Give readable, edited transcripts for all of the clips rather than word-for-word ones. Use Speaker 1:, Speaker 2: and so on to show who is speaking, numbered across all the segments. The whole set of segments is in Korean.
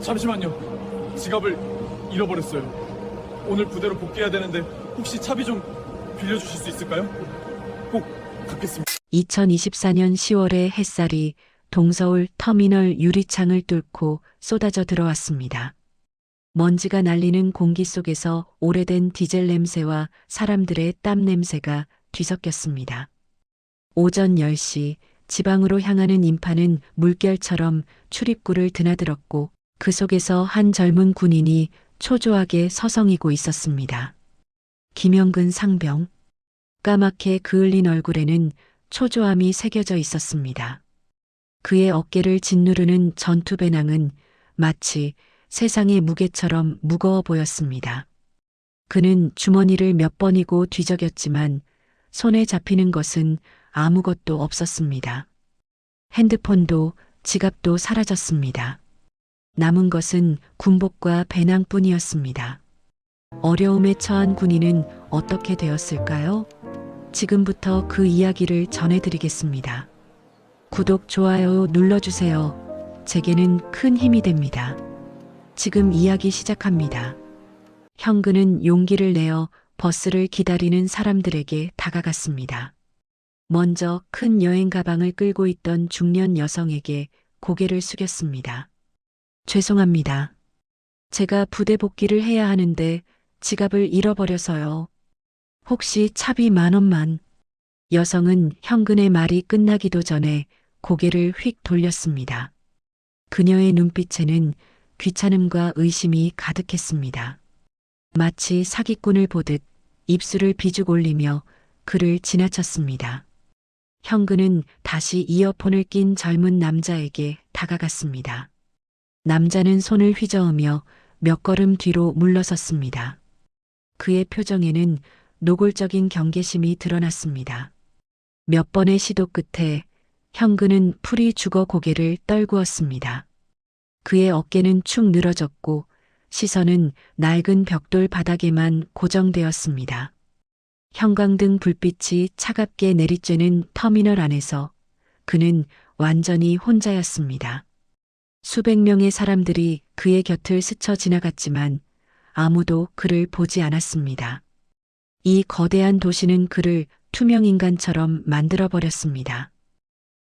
Speaker 1: 잠시만요. 지갑을 잃어버렸어요. 오늘 부대로 복귀해야 되는데 혹시 차비 좀 빌려주실 수 있을까요? 꼭 갚겠습니다.
Speaker 2: 2024년 10월에 햇살이 동서울 터미널 유리창을 뚫고 쏟아져 들어왔습니다. 먼지가 날리는 공기 속에서 오래된 디젤 냄새와 사람들의 땀 냄새가 뒤섞였습니다. 오전 10시 지방으로 향하는 인파는 물결처럼 출입구를 드나들었고 그 속에서 한 젊은 군인이 초조하게 서성이고 있었습니다. 김영근 상병. 까맣게 그을린 얼굴에는 초조함이 새겨져 있었습니다. 그의 어깨를 짓누르는 전투 배낭은 마치 세상의 무게처럼 무거워 보였습니다. 그는 주머니를 몇 번이고 뒤적였지만 손에 잡히는 것은 아무것도 없었습니다. 핸드폰도 지갑도 사라졌습니다. 남은 것은 군복과 배낭뿐이었습니다. 어려움에 처한 군인은 어떻게 되었을까요? 지금부터 그 이야기를 전해드리겠습니다. 구독, 좋아요 눌러주세요. 제게는 큰 힘이 됩니다. 지금 이야기 시작합니다. 형근은 용기를 내어 버스를 기다리는 사람들에게 다가갔습니다. 먼저 큰 여행 가방을 끌고 있던 중년 여성에게 고개를 숙였습니다. 죄송합니다. 제가 부대 복귀를 해야 하는데 지갑을 잃어버려서요. 혹시 차비 10,000원만. 여성은 형근의 말이 끝나기도 전에 고개를 휙 돌렸습니다. 그녀의 눈빛에는 귀찮음과 의심이 가득했습니다. 마치 사기꾼을 보듯 입술을 비죽 올리며 그를 지나쳤습니다. 형근은 다시 이어폰을 낀 젊은 남자에게 다가갔습니다. 남자는 손을 휘저으며 몇 걸음 뒤로 물러섰습니다. 그의 표정에는 노골적인 경계심이 드러났습니다. 몇 번의 시도 끝에 형근은 풀이 죽어 고개를 떨구었습니다. 그의 어깨는 축 늘어졌고 시선은 낡은 벽돌 바닥에만 고정되었습니다. 형광등 불빛이 차갑게 내리쬐는 터미널 안에서 그는 완전히 혼자였습니다. 수백 명의 사람들이 그의 곁을 스쳐 지나갔지만 아무도 그를 보지 않았습니다. 이 거대한 도시는 그를 투명인간처럼 만들어버렸습니다.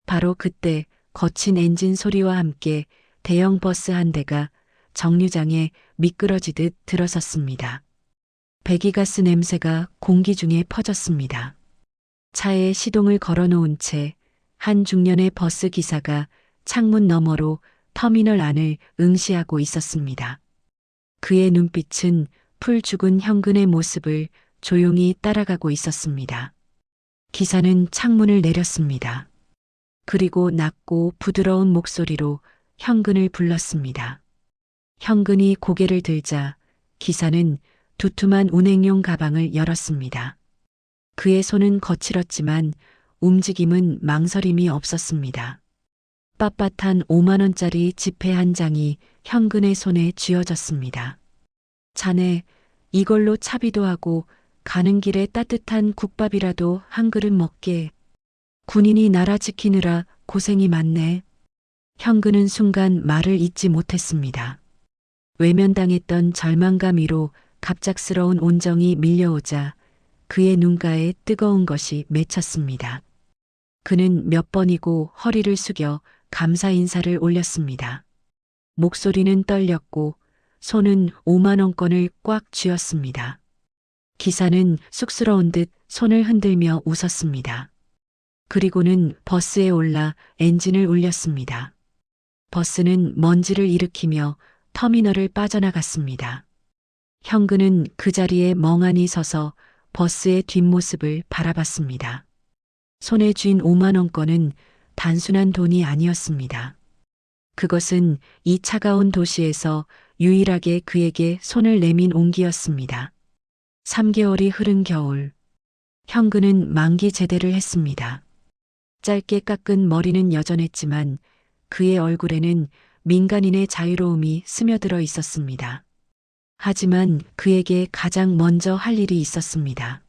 Speaker 2: 바로 그때 거친 엔진 소리와 함께 대형 버스 한 대가 정류장에 미끄러지듯 들어섰습니다. 배기가스 냄새가 공기 중에 퍼졌습니다. 차에 시동을 걸어놓은 채 한 중년의 버스 기사가 창문 너머로 터미널 안을 응시하고 있었습니다. 그의 눈빛은 풀 죽은 형근의 모습을 조용히 따라가고 있었습니다. 기사는 창문을 내렸습니다. 그리고 낮고 부드러운 목소리로 형근을 불렀습니다. 형근이 고개를 들자 기사는 두툼한 운행용 가방을 열었습니다. 그의 손은 거칠었지만 움직임은 망설임이 없었습니다. 빳빳한 5만원짜리 지폐 한 장이 형근의 손에 쥐어졌습니다. 자네, 이걸로 차비도 하고 가는 길에 따뜻한 국밥이라도 한 그릇 먹게. 군인이 나라 지키느라 고생이 많네. 형근은 순간 말을 잇지 못했습니다. 외면당했던 절망감 위로 갑작스러운 온정이 밀려오자 그의 눈가에 뜨거운 것이 맺혔습니다. 그는 몇 번이고 허리를 숙여 감사 인사를 올렸습니다. 목소리는 떨렸고 손은 5만원권을 꽉 쥐었습니다. 기사는 쑥스러운 듯 손을 흔들며 웃었습니다. 그리고는 버스에 올라 엔진을 울렸습니다. 버스는 먼지를 일으키며 터미널을 빠져나갔습니다. 형근은 그 자리에 멍하니 서서 버스의 뒷모습을 바라봤습니다. 손에 쥔 5만원권은 단순한 돈이 아니었습니다. 그것은 이 차가운 도시에서 유일하게 그에게 손을 내민 온기였습니다. 3개월이 흐른 겨울, 형근은 만기 제대를 했습니다. 짧게 깎은 머리는 여전했지만 그의 얼굴에는 민간인의 자유로움이 스며들어 있었습니다. 하지만 그에게 가장 먼저 할 일이 있었습니다.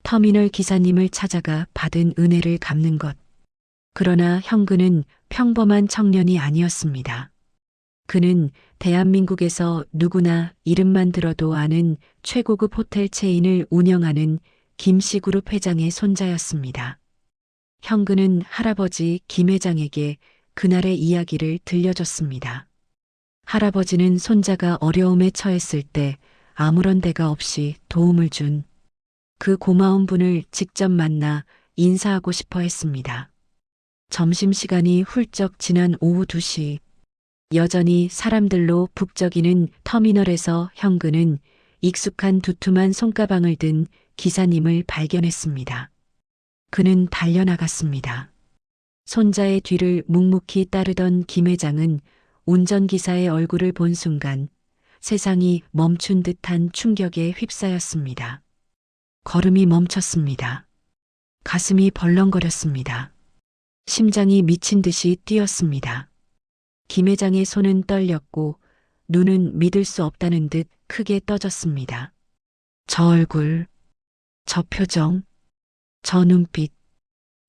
Speaker 2: 터미널 기사님을 찾아가 받은 은혜를 갚는 것. 그러나 형근은 평범한 청년이 아니었습니다. 그는 대한민국에서 누구나 이름만 들어도 아는 최고급 호텔 체인을 운영하는 김씨그룹 회장의 손자였습니다. 형근은 할아버지 김 회장에게 그날의 이야기를 들려줬습니다. 할아버지는 손자가 어려움에 처했을 때 아무런 대가 없이 도움을 준 그 고마운 분을 직접 만나 인사하고 싶어 했습니다. 점심시간이 훌쩍 지난 오후 2시, 여전히 사람들로 북적이는 터미널에서 형근은 익숙한 두툼한 손가방을 든 기사님을 발견했습니다. 그는 달려나갔습니다. 손자의 뒤를 묵묵히 따르던 김 회장은 운전기사의 얼굴을 본 순간 세상이 멈춘 듯한 충격에 휩싸였습니다. 걸음이 멈췄습니다. 가슴이 벌렁거렸습니다. 심장이 미친 듯이 뛰었습니다. 김 회장의 손은 떨렸고 눈은 믿을 수 없다는 듯 크게 떠졌습니다. 저 얼굴, 저 표정, 저 눈빛.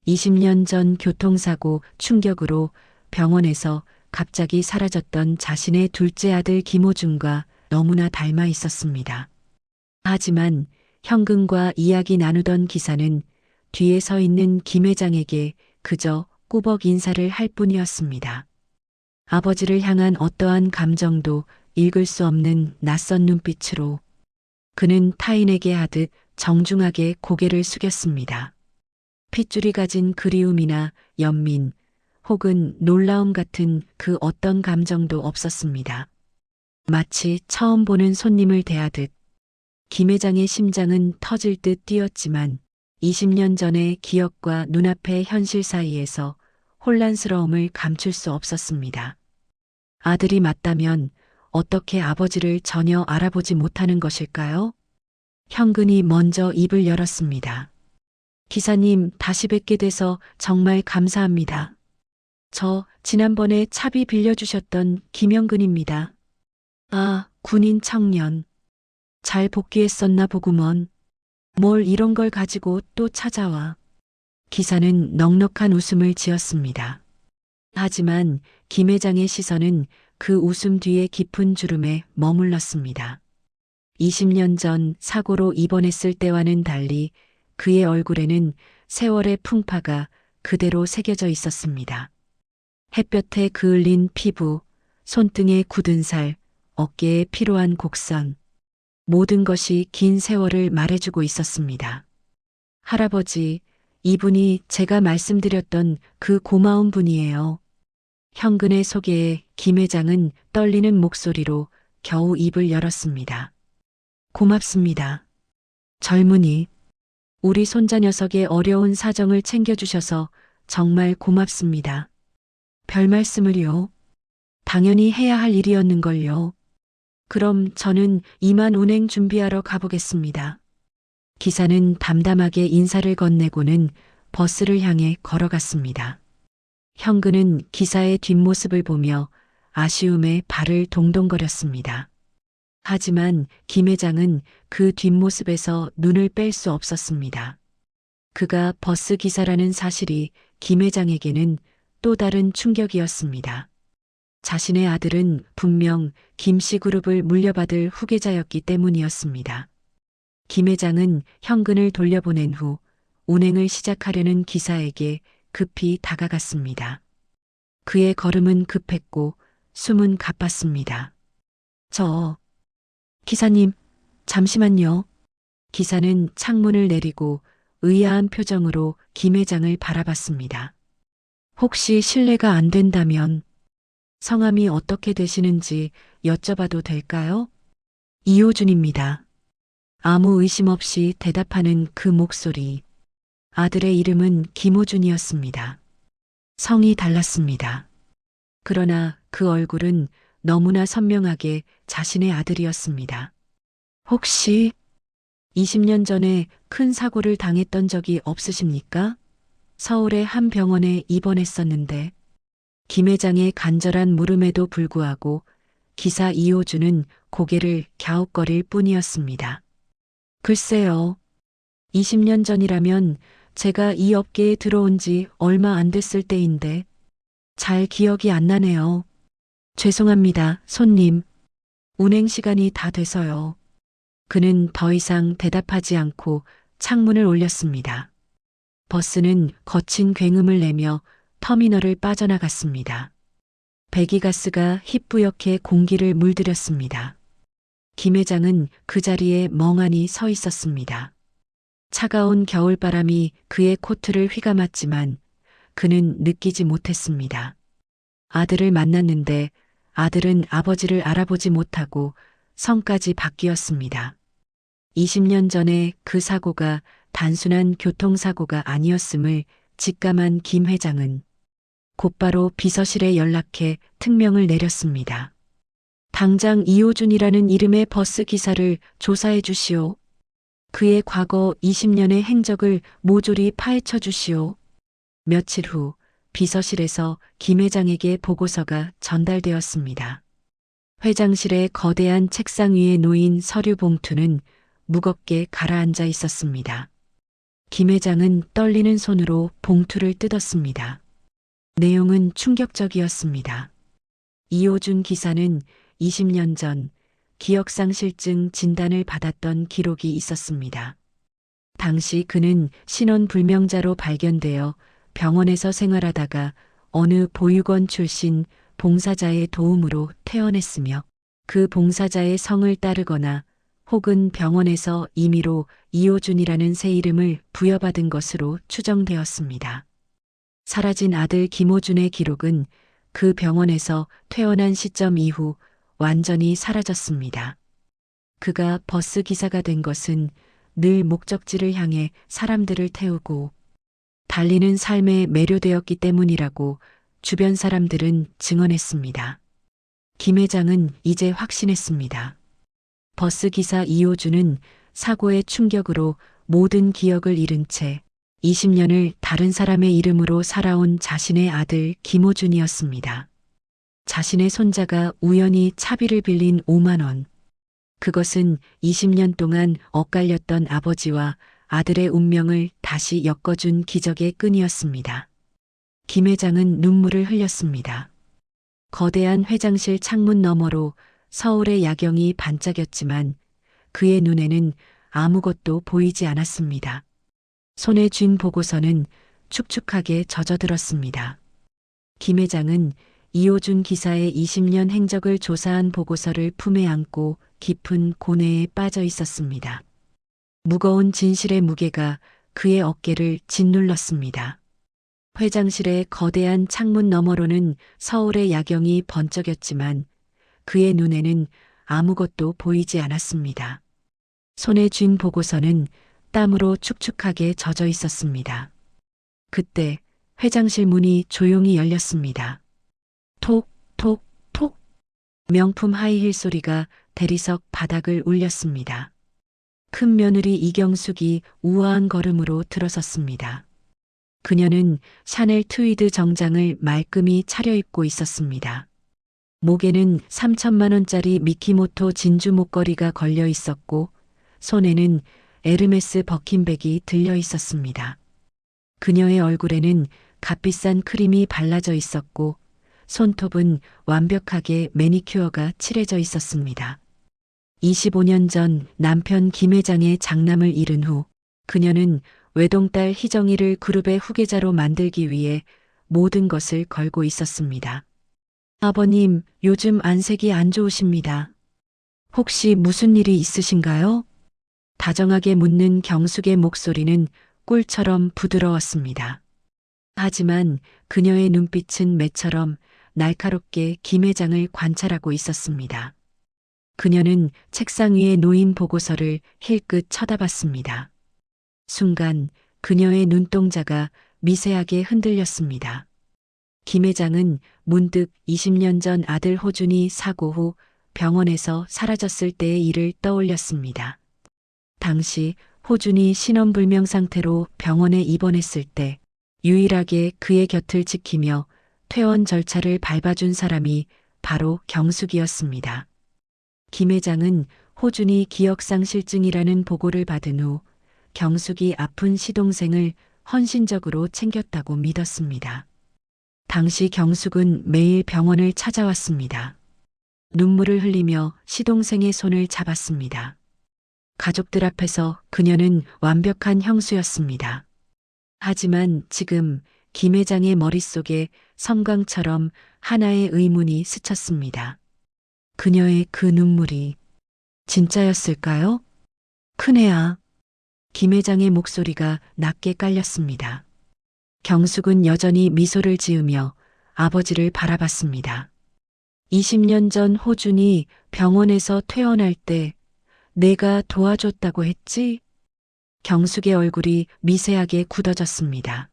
Speaker 2: 20년 전 교통사고 충격으로 병원에서 갑자기 사라졌던 자신의 둘째 아들 김호준과 너무나 닮아 있었습니다. 하지만 형근과 이야기 나누던 기사는 뒤에 서 있는 김 회장에게 그저 꾸벅 인사를 할 뿐이었습니다. 아버지를 향한 어떠한 감정도 읽을 수 없는 낯선 눈빛으로 그는 타인에게 하듯 정중하게 고개를 숙였습니다. 핏줄이 가진 그리움이나 연민 혹은 놀라움 같은 그 어떤 감정도 없었습니다. 마치 처음 보는 손님을 대하듯 김 회장의 심장은 터질 듯 뛰었지만 20년 전의 기억과 눈앞의 현실 사이에서 혼란스러움을 감출 수 없었습니다. 아들이 맞다면 어떻게 아버지를 전혀 알아보지 못하는 것일까요? 형근이 먼저 입을 열었습니다. 기사님, 다시 뵙게 돼서 정말 감사합니다. 저 지난번에 차비 빌려주셨던 김형근입니다. 아, 군인 청년. 잘 복귀했었나 보구먼. 뭘 이런 걸 가지고 또 찾아와. 기사는 넉넉한 웃음을 지었습니다. 하지만 김 회장의 시선은 그 웃음 뒤에 깊은 주름에 머물렀습니다. 20년 전 사고로 입원했을 때와는 달리 그의 얼굴에는 세월의 풍파가 그대로 새겨져 있었습니다. 햇볕에 그을린 피부, 손등에 굳은 살, 어깨에 피로한 곡선. 모든 것이 긴 세월을 말해주고 있었습니다. 할아버지, 이분이 제가 말씀드렸던 그 고마운 분이에요. 형근의 소개에 김 회장은 떨리는 목소리로 겨우 입을 열었습니다. 고맙습니다. 젊은이, 우리 손자 녀석의 어려운 사정을 챙겨주셔서 정말 고맙습니다. 별 말씀을요. 당연히 해야 할 일이었는걸요. 그럼 저는 이만 운행 준비하러 가보겠습니다. 기사는 담담하게 인사를 건네고는 버스를 향해 걸어갔습니다. 형근은 기사의 뒷모습을 보며 아쉬움에 발을 동동거렸습니다. 하지만 김 회장은 그 뒷모습에서 눈을 뺄 수 없었습니다. 그가 버스 기사라는 사실이 김 회장에게는 또 다른 충격이었습니다. 자신의 아들은 분명 김씨그룹을 물려받을 후계자였기 때문이었습니다. 김 회장은 형근을 돌려보낸 후 운행을 시작하려는 기사에게 급히 다가갔습니다. 그의 걸음은 급했고 숨은 가빴습니다. 기사님, 잠시만요. 기사는 창문을 내리고 의아한 표정으로 김 회장을 바라봤습니다. 혹시 실례가 안 된다면 성함이 어떻게 되시는지 여쭤봐도 될까요? 이호준입니다. 아무 의심 없이 대답하는 그 목소리. 아들의 이름은 김호준이었습니다. 성이 달랐습니다. 그러나 그 얼굴은 너무나 선명하게 자신의 아들이었습니다. 혹시 20년 전에 큰 사고를 당했던 적이 없으십니까? 서울의 한 병원에 입원했었는데 김 회장의 간절한 물음에도 불구하고 기사 이호준은 고개를 갸웃거릴 뿐이었습니다. 글쎄요. 20년 전이라면 제가 이 업계에 들어온 지 얼마 안 됐을 때인데 잘 기억이 안 나네요. 죄송합니다, 손님. 운행 시간이 다 돼서요. 그는 더 이상 대답하지 않고 창문을 올렸습니다. 버스는 거친 굉음을 내며 터미널을 빠져나갔습니다. 배기가스가 희뿌옇게 공기를 물들였습니다. 김 회장은 그 자리에 멍하니 서 있었습니다. 차가운 겨울바람이 그의 코트를 휘감았지만 그는 느끼지 못했습니다. 아들을 만났는데 아들은 아버지를 알아보지 못하고 성까지 바뀌었습니다. 20년 전에 그 사고가 단순한 교통사고가 아니었음을 직감한 김 회장은 곧바로 비서실에 연락해 특명을 내렸습니다. 당장 이호준이라는 이름의 버스 기사를 조사해 주시오. 그의 과거 20년의 행적을 모조리 파헤쳐 주시오. 며칠 후 비서실에서 김 회장에게 보고서가 전달되었습니다. 회장실의 거대한 책상 위에 놓인 서류 봉투는 무겁게 가라앉아 있었습니다. 김 회장은 떨리는 손으로 봉투를 뜯었습니다. 내용은 충격적이었습니다. 이호준 기사는 20년 전 기억상실증 진단을 받았던 기록이 있었습니다. 당시 그는 신원불명자로 발견되어 병원에서 생활하다가 어느 보육원 출신 봉사자의 도움으로 퇴원했으며 그 봉사자의 성을 따르거나 혹은 병원에서 임의로 이호준이라는 새 이름을 부여받은 것으로 추정되었습니다. 사라진 아들 김호준의 기록은 그 병원에서 퇴원한 시점 이후 완전히 사라졌습니다. 그가 버스 기사가 된 것은 늘 목적지를 향해 사람들을 태우고 달리는 삶에 매료되었기 때문이라고 주변 사람들은 증언했습니다. 김 회장은 이제 확신했습니다. 버스 기사 이호준은 사고의 충격으로 모든 기억을 잃은 채 20년을 다른 사람의 이름으로 살아온 자신의 아들 김호준이었습니다. 자신의 손자가 우연히 차비를 빌린 5만 원. 그것은 20년 동안 엇갈렸던 아버지와 아들의 운명을 다시 엮어준 기적의 끈이었습니다. 김 회장은 눈물을 흘렸습니다. 거대한 회장실 창문 너머로 서울의 야경이 반짝였지만 그의 눈에는 아무것도 보이지 않았습니다. 손에 쥔 보고서는 축축하게 젖어들었습니다. 김 회장은 이호준 기사의 20년 행적을 조사한 보고서를 품에 안고 깊은 고뇌에 빠져 있었습니다. 무거운 진실의 무게가 그의 어깨를 짓눌렀습니다. 회장실의 거대한 창문 너머로는 서울의 야경이 번쩍였지만 그의 눈에는 아무것도 보이지 않았습니다. 손에 쥔 보고서는 땀으로 축축하게 젖어 있었습니다. 그때 회장실 문이 조용히 열렸습니다. 톡, 톡, 톡. 명품 하이힐 소리가 대리석 바닥을 울렸습니다. 큰 며느리 이경숙이 우아한 걸음으로 들어섰습니다. 그녀는 샤넬 트위드 정장을 말끔히 차려입고 있었습니다. 목에는 3천만 원짜리 미키모토 진주 목걸이가 걸려 있었고 손에는 에르메스 버킨백이 들려 있었습니다. 그녀의 얼굴에는 값비싼 크림이 발라져 있었고 손톱은 완벽하게 매니큐어가 칠해져 있었습니다. 25년 전 남편 김 회장의 장남을 잃은 후 그녀는 외동딸 희정이를 그룹의 후계자로 만들기 위해 모든 것을 걸고 있었습니다. 아버님, 요즘 안색이 안 좋으십니다. 혹시 무슨 일이 있으신가요? 다정하게 묻는 경숙의 목소리는 꿀처럼 부드러웠습니다. 하지만 그녀의 눈빛은 매처럼 날카롭게 김 회장을 관찰하고 있었습니다. 그녀는 책상 위에 놓인 보고서를 힐끗 쳐다봤습니다. 순간 그녀의 눈동자가 미세하게 흔들렸습니다. 김 회장은 문득 20년 전 아들 호준이 사고 후 병원에서 사라졌을 때의 일을 떠올렸습니다. 당시 호준이 신원불명 상태로 병원에 입원했을 때 유일하게 그의 곁을 지키며 퇴원 절차를 밟아준 사람이 바로 경숙이었습니다. 김 회장은 호준이 기억상실증이라는 보고를 받은 후 경숙이 아픈 시동생을 헌신적으로 챙겼다고 믿었습니다. 당시 경숙은 매일 병원을 찾아왔습니다. 눈물을 흘리며 시동생의 손을 잡았습니다. 가족들 앞에서 그녀는 완벽한 형수였습니다. 하지만 지금 김 회장의 머릿속에 섬광처럼 하나의 의문이 스쳤습니다. 그녀의 그 눈물이 진짜였을까요? 큰애야. 김 회장의 목소리가 낮게 깔렸습니다. 경숙은 여전히 미소를 지으며 아버지를 바라봤습니다. 20년 전 호준이 병원에서 퇴원할 때 내가 도와줬다고 했지? 경숙의 얼굴이 미세하게 굳어졌습니다.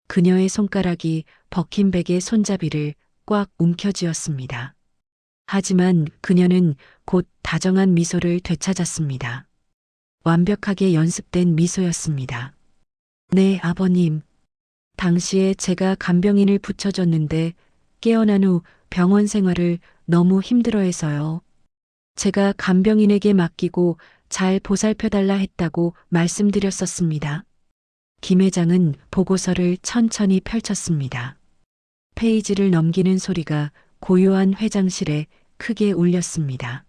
Speaker 2: 그녀의 손가락이 벗긴 베개 손잡이를 꽉 움켜쥐었습니다. 하지만 그녀는 곧 다정한 미소를 되찾았습니다. 완벽하게 연습된 미소였습니다. 네, 아버님. 당시에 제가 간병인을 붙여줬는데 깨어난 후 병원 생활을 너무 힘들어해서요. 제가 간병인에게 맡기고 잘 보살펴달라 했다고 말씀드렸었습니다. 김 회장은 보고서를 천천히 펼쳤습니다. 페이지를 넘기는 소리가 고요한 회장실에 크게 울렸습니다.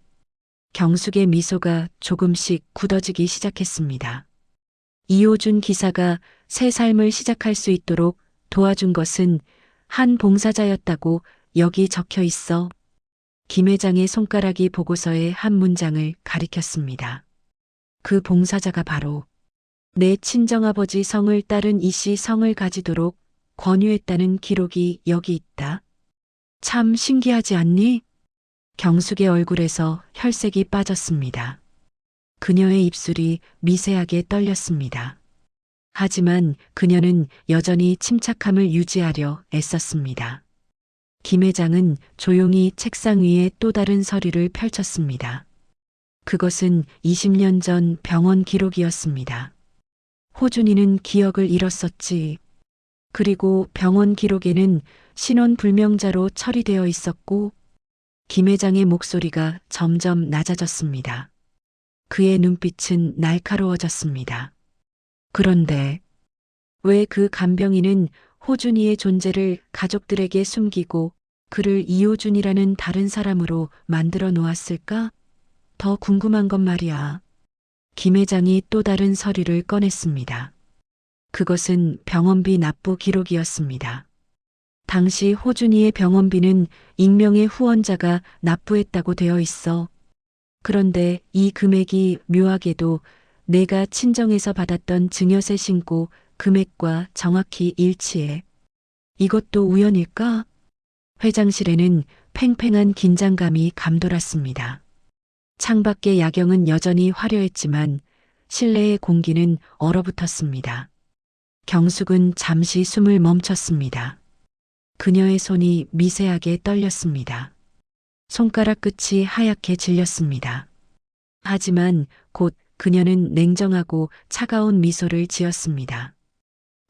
Speaker 2: 경숙의 미소가 조금씩 굳어지기 시작했습니다. 이호준 기사가 새 삶을 시작할 수 있도록 도와준 것은 한 봉사자였다고 여기 적혀 있어. 김 회장의 손가락이 보고서의 한 문장을 가리켰습니다. 그 봉사자가 바로 내 친정아버지 성을 따른 이씨 성을 가지도록 권유했다는 기록이 여기 있다. 참 신기하지 않니? 경숙의 얼굴에서 혈색이 빠졌습니다. 그녀의 입술이 미세하게 떨렸습니다. 하지만 그녀는 여전히 침착함을 유지하려 애썼습니다. 김 회장은 조용히 책상 위에 또 다른 서류를 펼쳤습니다. 그것은 20년 전 병원 기록이었습니다. 호준이는 기억을 잃었었지. 그리고 병원 기록에는 신원 불명자로 처리되어 있었고, 김 회장의 목소리가 점점 낮아졌습니다. 그의 눈빛은 날카로워졌습니다. 그런데 왜 그 간병인은 호준이의 존재를 가족들에게 숨기고 그를 이호준이라는 다른 사람으로 만들어 놓았을까? 더 궁금한 건 말이야. 김 회장이 또 다른 서류를 꺼냈습니다. 그것은 병원비 납부 기록이었습니다. 당시 호준이의 병원비는 익명의 후원자가 납부했다고 되어 있어. 그런데 이 금액이 묘하게도 내가 친정에서 받았던 증여세 신고 금액과 정확히 일치해. 이것도 우연일까? 회장실에는 팽팽한 긴장감이 감돌았습니다. 창밖의 야경은 여전히 화려했지만 실내의 공기는 얼어붙었습니다. 경숙은 잠시 숨을 멈췄습니다. 그녀의 손이 미세하게 떨렸습니다. 손가락 끝이 하얗게 질렸습니다. 하지만 곧 그녀는 냉정하고 차가운 미소를 지었습니다.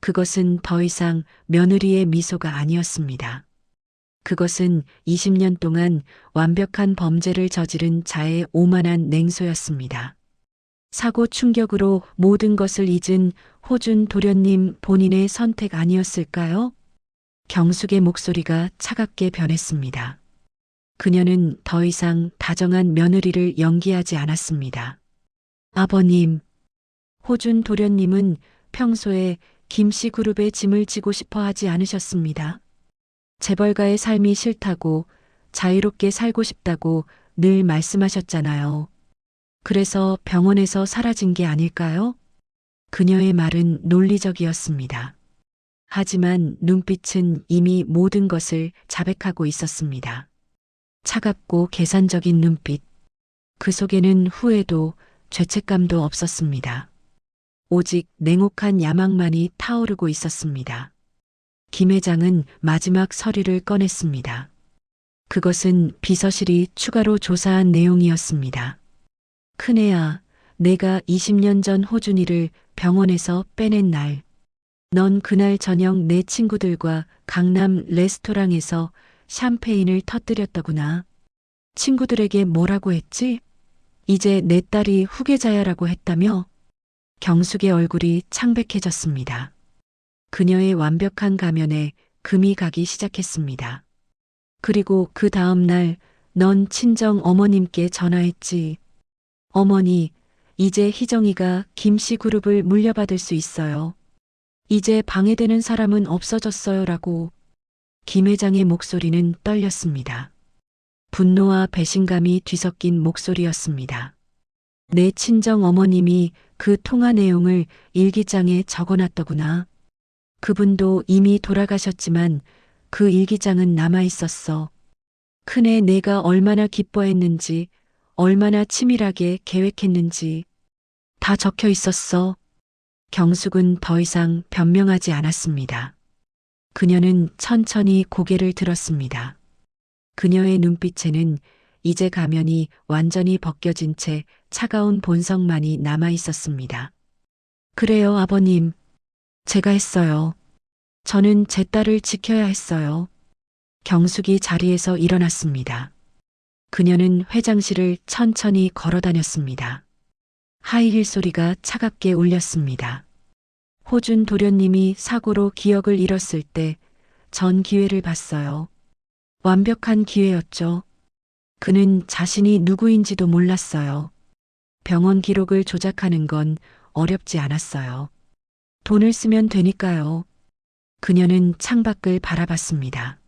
Speaker 2: 그것은 더 이상 며느리의 미소가 아니었습니다. 그것은 20년 동안 완벽한 범죄를 저지른 자의 오만한 냉소였습니다. 사고 충격으로 모든 것을 잊은 호준 도련님 본인의 선택 아니었을까요? 경숙의 목소리가 차갑게 변했습니다. 그녀는 더 이상 다정한 며느리를 연기하지 않았습니다. 아버님, 호준 도련님은 평소에 김씨 그룹의 짐을 지고 싶어 하지 않으셨습니다. 재벌가의 삶이 싫다고 자유롭게 살고 싶다고 늘 말씀하셨잖아요. 그래서 병원에서 사라진 게 아닐까요? 그녀의 말은 논리적이었습니다. 하지만 눈빛은 이미 모든 것을 자백하고 있었습니다. 차갑고 계산적인 눈빛. 그 속에는 후회도 죄책감도 없었습니다. 오직 냉혹한 야망만이 타오르고 있었습니다. 김 회장은 마지막 서류를 꺼냈습니다. 그것은 비서실이 추가로 조사한 내용이었습니다. 큰애야, 내가 20년 전 호준이를 병원에서 빼낸 날, 넌 그날 저녁 내 친구들과 강남 레스토랑에서 샴페인을 터뜨렸더구나. 친구들에게 뭐라고 했지? 이제 내 딸이 후계자야라고 했다며? 경숙의 얼굴이 창백해졌습니다. 그녀의 완벽한 가면에 금이 가기 시작했습니다. 그리고 그 다음 날 넌 친정 어머님께 전화했지. 어머니, 이제 희정이가 김씨 그룹을 물려받을 수 있어요. 이제 방해되는 사람은 없어졌어요. 라고. 김 회장의 목소리는 떨렸습니다. 분노와 배신감이 뒤섞인 목소리였습니다. 내 친정 어머님이 그 통화 내용을 일기장에 적어놨더구나. 그분도 이미 돌아가셨지만 그 일기장은 남아 있었어. 큰애 내가 얼마나 기뻐했는지, 얼마나 치밀하게 계획했는지 다 적혀 있었어. 경숙은 더 이상 변명하지 않았습니다. 그녀는 천천히 고개를 들었습니다. 그녀의 눈빛에는 이제 가면이 완전히 벗겨진 채 차가운 본성만이 남아 있었습니다. 그래요, 아버님. 제가 했어요. 저는 제 딸을 지켜야 했어요. 경숙이 자리에서 일어났습니다. 그녀는 회장실을 천천히 걸어 다녔습니다. 하이힐 소리가 차갑게 울렸습니다. 호준 도련님이 사고로 기억을 잃었을 때 전 기회를 봤어요. 완벽한 기회였죠. 그는 자신이 누구인지도 몰랐어요. 병원 기록을 조작하는 건 어렵지 않았어요. 돈을 쓰면 되니까요. 그녀는 창밖을 바라봤습니다.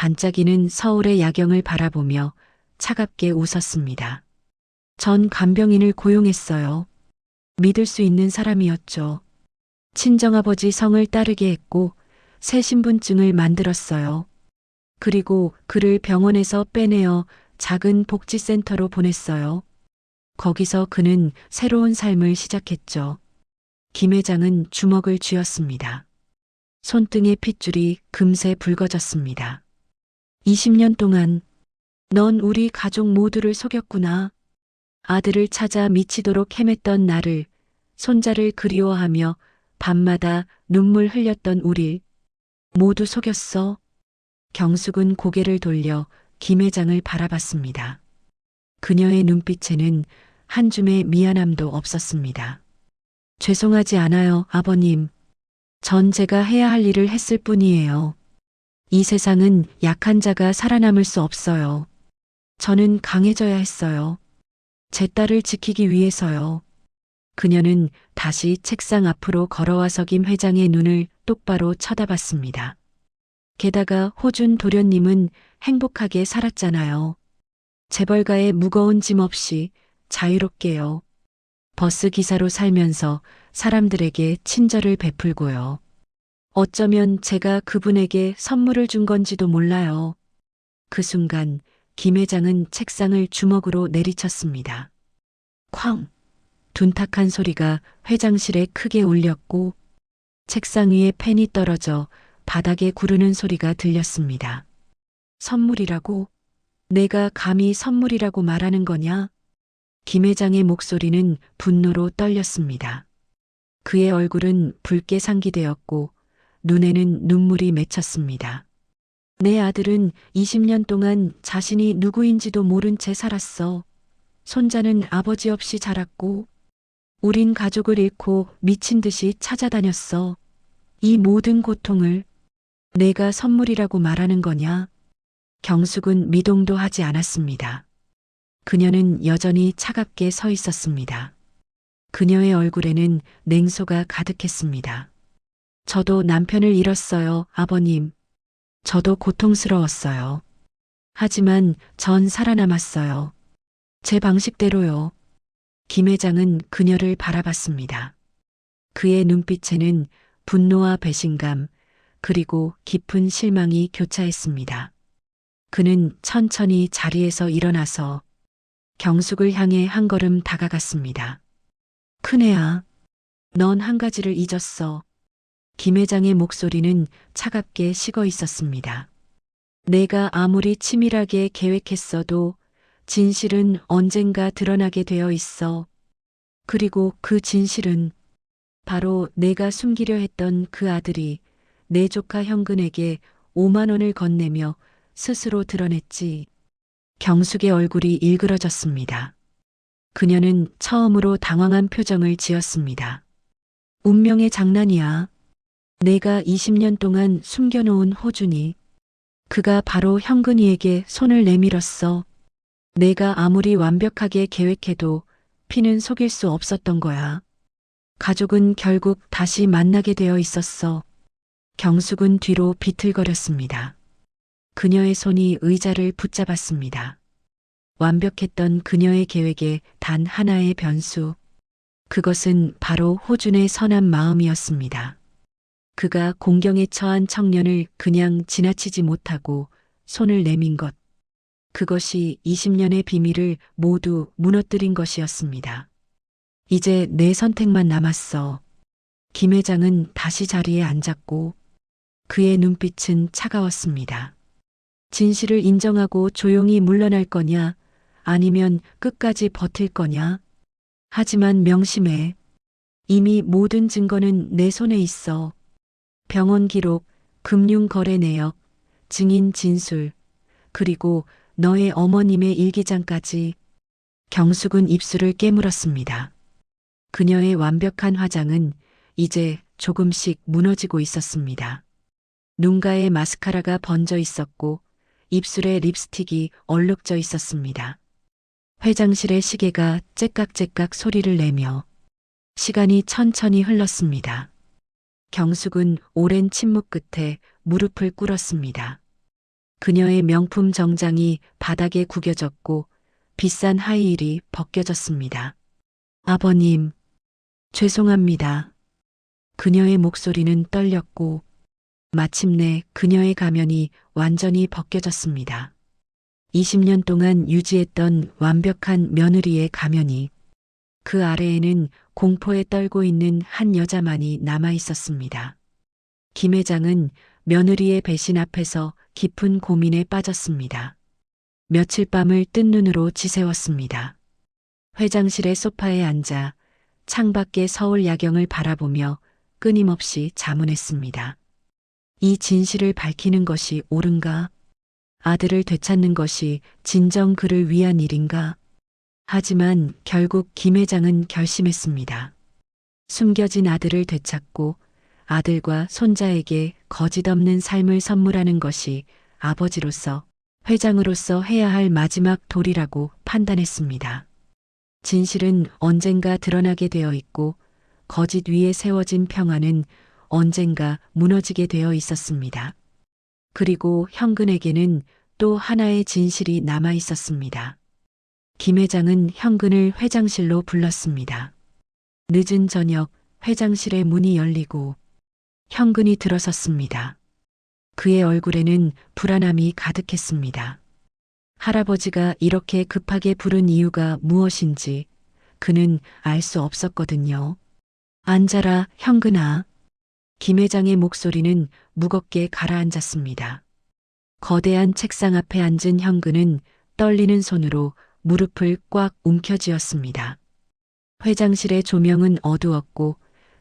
Speaker 2: 반짝이는 서울의 야경을 바라보며 차갑게 웃었습니다. 전 간병인을 고용했어요. 믿을 수 있는 사람이었죠. 친정아버지 성을 따르게 했고 새 신분증을 만들었어요. 그리고 그를 병원에서 빼내어 작은 복지센터로 보냈어요. 거기서 그는 새로운 삶을 시작했죠. 김 회장은 주먹을 쥐었습니다. 손등의 핏줄이 금세 붉어졌습니다. 20년 동안 넌 우리 가족 모두를 속였구나. 아들을 찾아 미치도록 헤맸던 나를, 손자를 그리워하며 밤마다 눈물 흘렸던 우릴 모두 속였어. 경숙은 고개를 돌려 김 회장을 바라봤습니다. 그녀의 눈빛에는 한 줌의 미안함도 없었습니다. 죄송하지 않아요, 아버님. 전 제가 해야 할 일을 했을 뿐이에요. 이 세상은 약한 자가 살아남을 수 없어요. 저는 강해져야 했어요. 제 딸을 지키기 위해서요. 그녀는 다시 책상 앞으로 걸어와서 김 회장의 눈을 똑바로 쳐다봤습니다. 게다가 호준 도련님은 행복하게 살았잖아요. 재벌가의 무거운 짐 없이 자유롭게요. 버스 기사로 살면서 사람들에게 친절을 베풀고요. 어쩌면 제가 그분에게 선물을 준 건지도 몰라요. 그 순간 김 회장은 책상을 주먹으로 내리쳤습니다. 쾅! 둔탁한 소리가 회장실에 크게 울렸고 책상 위에 펜이 떨어져 바닥에 구르는 소리가 들렸습니다. 선물이라고? 내가 감히 선물이라고 말하는 거냐? 김 회장의 목소리는 분노로 떨렸습니다. 그의 얼굴은 붉게 상기되었고 눈에는 눈물이 맺혔습니다. 내 아들은 20년 동안 자신이 누구인지도 모른 채 살았어. 손자는 아버지 없이 자랐고 우린 가족을 잃고 미친 듯이 찾아다녔어. 이 모든 고통을 내가 선물이라고 말하는 거냐? 경숙은 미동도 하지 않았습니다. 그녀는 여전히 차갑게 서 있었습니다. 그녀의 얼굴에는 냉소가 가득했습니다. 저도 남편을 잃었어요, 아버님. 저도 고통스러웠어요. 하지만 전 살아남았어요. 제 방식대로요. 김 회장은 그녀를 바라봤습니다. 그의 눈빛에는 분노와 배신감, 그리고 깊은 실망이 교차했습니다. 그는 천천히 자리에서 일어나서 경숙을 향해 한 걸음 다가갔습니다. 큰애야, 넌 한 가지를 잊었어. 김 회장의 목소리는 차갑게 식어 있었습니다. 내가 아무리 치밀하게 계획했어도 진실은 언젠가 드러나게 되어 있어. 그리고 그 진실은 바로 내가 숨기려 했던 그 아들이 내 조카 형근에게 5만 원을 건네며 스스로 드러냈지. 경숙의 얼굴이 일그러졌습니다. 그녀는 처음으로 당황한 표정을 지었습니다. 운명의 장난이야. 내가 20년 동안 숨겨놓은 호준이. 그가 바로 현근이에게 손을 내밀었어. 내가 아무리 완벽하게 계획해도 피는 속일 수 없었던 거야. 가족은 결국 다시 만나게 되어 있었어. 경숙은 뒤로 비틀거렸습니다. 그녀의 손이 의자를 붙잡았습니다. 완벽했던 그녀의 계획에 단 하나의 변수. 그것은 바로 호준의 선한 마음이었습니다. 그가 공경에 처한 청년을 그냥 지나치지 못하고 손을 내민 것. 그것이 20년의 비밀을 모두 무너뜨린 것이었습니다. 이제 내 선택만 남았어. 김 회장은 다시 자리에 앉았고 그의 눈빛은 차가웠습니다. 진실을 인정하고 조용히 물러날 거냐, 아니면 끝까지 버틸 거냐. 하지만 명심해. 이미 모든 증거는 내 손에 있어. 병원 기록, 금융 거래 내역, 증인 진술, 그리고 너의 어머님의 일기장까지. 경숙은 입술을 깨물었습니다. 그녀의 완벽한 화장은 이제 조금씩 무너지고 있었습니다. 눈가에 마스카라가 번져 있었고 입술에 립스틱이 얼룩져 있었습니다. 회장실의 시계가 째깍째깍 소리를 내며 시간이 천천히 흘렀습니다. 경숙은 오랜 침묵 끝에 무릎을 꿇었습니다. 그녀의 명품 정장이 바닥에 구겨졌고 비싼 하이힐이 벗겨졌습니다. 아버님, 죄송합니다. 그녀의 목소리는 떨렸고 마침내 그녀의 가면이 완전히 벗겨졌습니다. 20년 동안 유지했던 완벽한 며느리의 가면이, 그 아래에는 공포에 떨고 있는 한 여자만이 남아 있었습니다. 김 회장은 며느리의 배신 앞에서 깊은 고민에 빠졌습니다. 며칠 밤을 뜬 눈으로 지새웠습니다. 회장실의 소파에 앉아 창밖의 서울 야경을 바라보며 끊임없이 자문했습니다. 이 진실을 밝히는 것이 옳은가? 아들을 되찾는 것이 진정 그를 위한 일인가? 하지만 결국 김 회장은 결심했습니다. 숨겨진 아들을 되찾고 아들과 손자에게 거짓 없는 삶을 선물하는 것이 아버지로서, 회장으로서 해야 할 마지막 도리라고 판단했습니다. 진실은 언젠가 드러나게 되어 있고 거짓 위에 세워진 평화는 언젠가 무너지게 되어 있었습니다. 그리고 현근에게는 또 하나의 진실이 남아 있었습니다. 김 회장은 현근을 회장실로 불렀습니다. 늦은 저녁 회장실의 문이 열리고 현근이 들어섰습니다. 그의 얼굴에는 불안함이 가득했습니다. 할아버지가 이렇게 급하게 부른 이유가 무엇인지 그는 알 수 없었거든요. 앉아라, 현근아. 김 회장의 목소리는 무겁게 가라앉았습니다. 거대한 책상 앞에 앉은 현근은 떨리는 손으로 무릎을 꽉 움켜쥐었습니다. 회장실의 조명은 어두웠고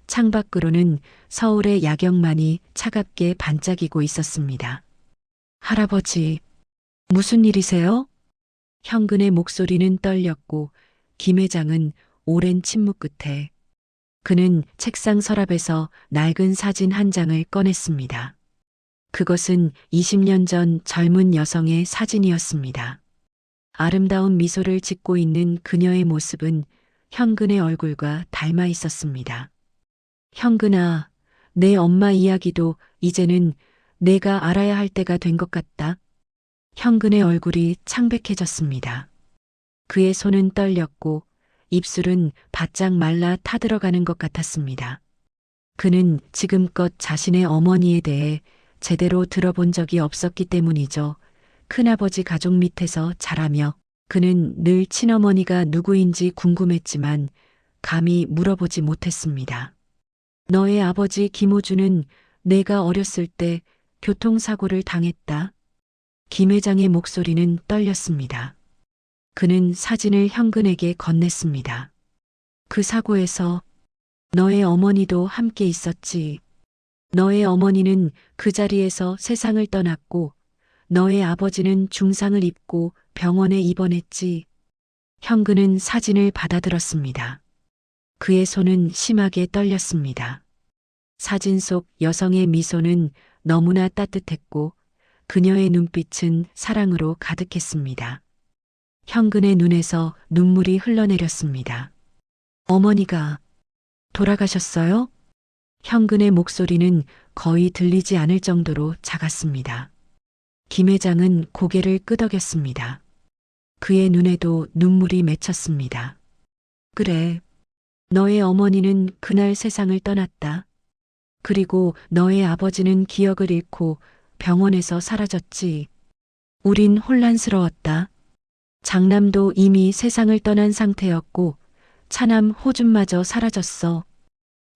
Speaker 2: 창밖으로는 서울의 야경만이 차갑게 반짝이고 있었습니다. 할아버지, 무슨 일이세요? 현근의 목소리는 떨렸고 김 회장은 오랜 침묵 끝에 그는 책상 서랍에서 낡은 사진 한 장을 꺼냈습니다. 그것은 20년 전 젊은 여성의 사진이었습니다. 아름다운 미소를 짓고 있는 그녀의 모습은 현근의 얼굴과 닮아 있었습니다. 현근아, 내 엄마 이야기도 이제는 내가 알아야 할 때가 된 것 같다. 현근의 얼굴이 창백해졌습니다. 그의 손은 떨렸고 입술은 바짝 말라 타들어가는 것 같았습니다. 그는 지금껏 자신의 어머니에 대해 제대로 들어본 적이 없었기 때문이죠. 큰아버지 가족 밑에서 자라며 그는 늘 친어머니가 누구인지 궁금했지만 감히 물어보지 못했습니다. 너의 아버지 김호준은 내가 어렸을 때 교통사고를 당했다. 김 회장의 목소리는 떨렸습니다. 그는 사진을 현근에게 건넸습니다. 그 사고에서 너의 어머니도 함께 있었지. 너의 어머니는 그 자리에서 세상을 떠났고 너의 아버지는 중상을 입고 병원에 입원했지. 현근은 사진을 받아들었습니다. 그의 손은 심하게 떨렸습니다. 사진 속 여성의 미소는 너무나 따뜻했고 그녀의 눈빛은 사랑으로 가득했습니다. 현근의 눈에서 눈물이 흘러내렸습니다. 어머니가 돌아가셨어요? 현근의 목소리는 거의 들리지 않을 정도로 작았습니다. 김 회장은 고개를 끄덕였습니다. 그의 눈에도 눈물이 맺혔습니다. 그래, 너의 어머니는 그날 세상을 떠났다. 그리고 너의 아버지는 기억을 잃고 병원에서 사라졌지. 우린 혼란스러웠다. 장남도 이미 세상을 떠난 상태였고 차남 호준마저 사라졌어.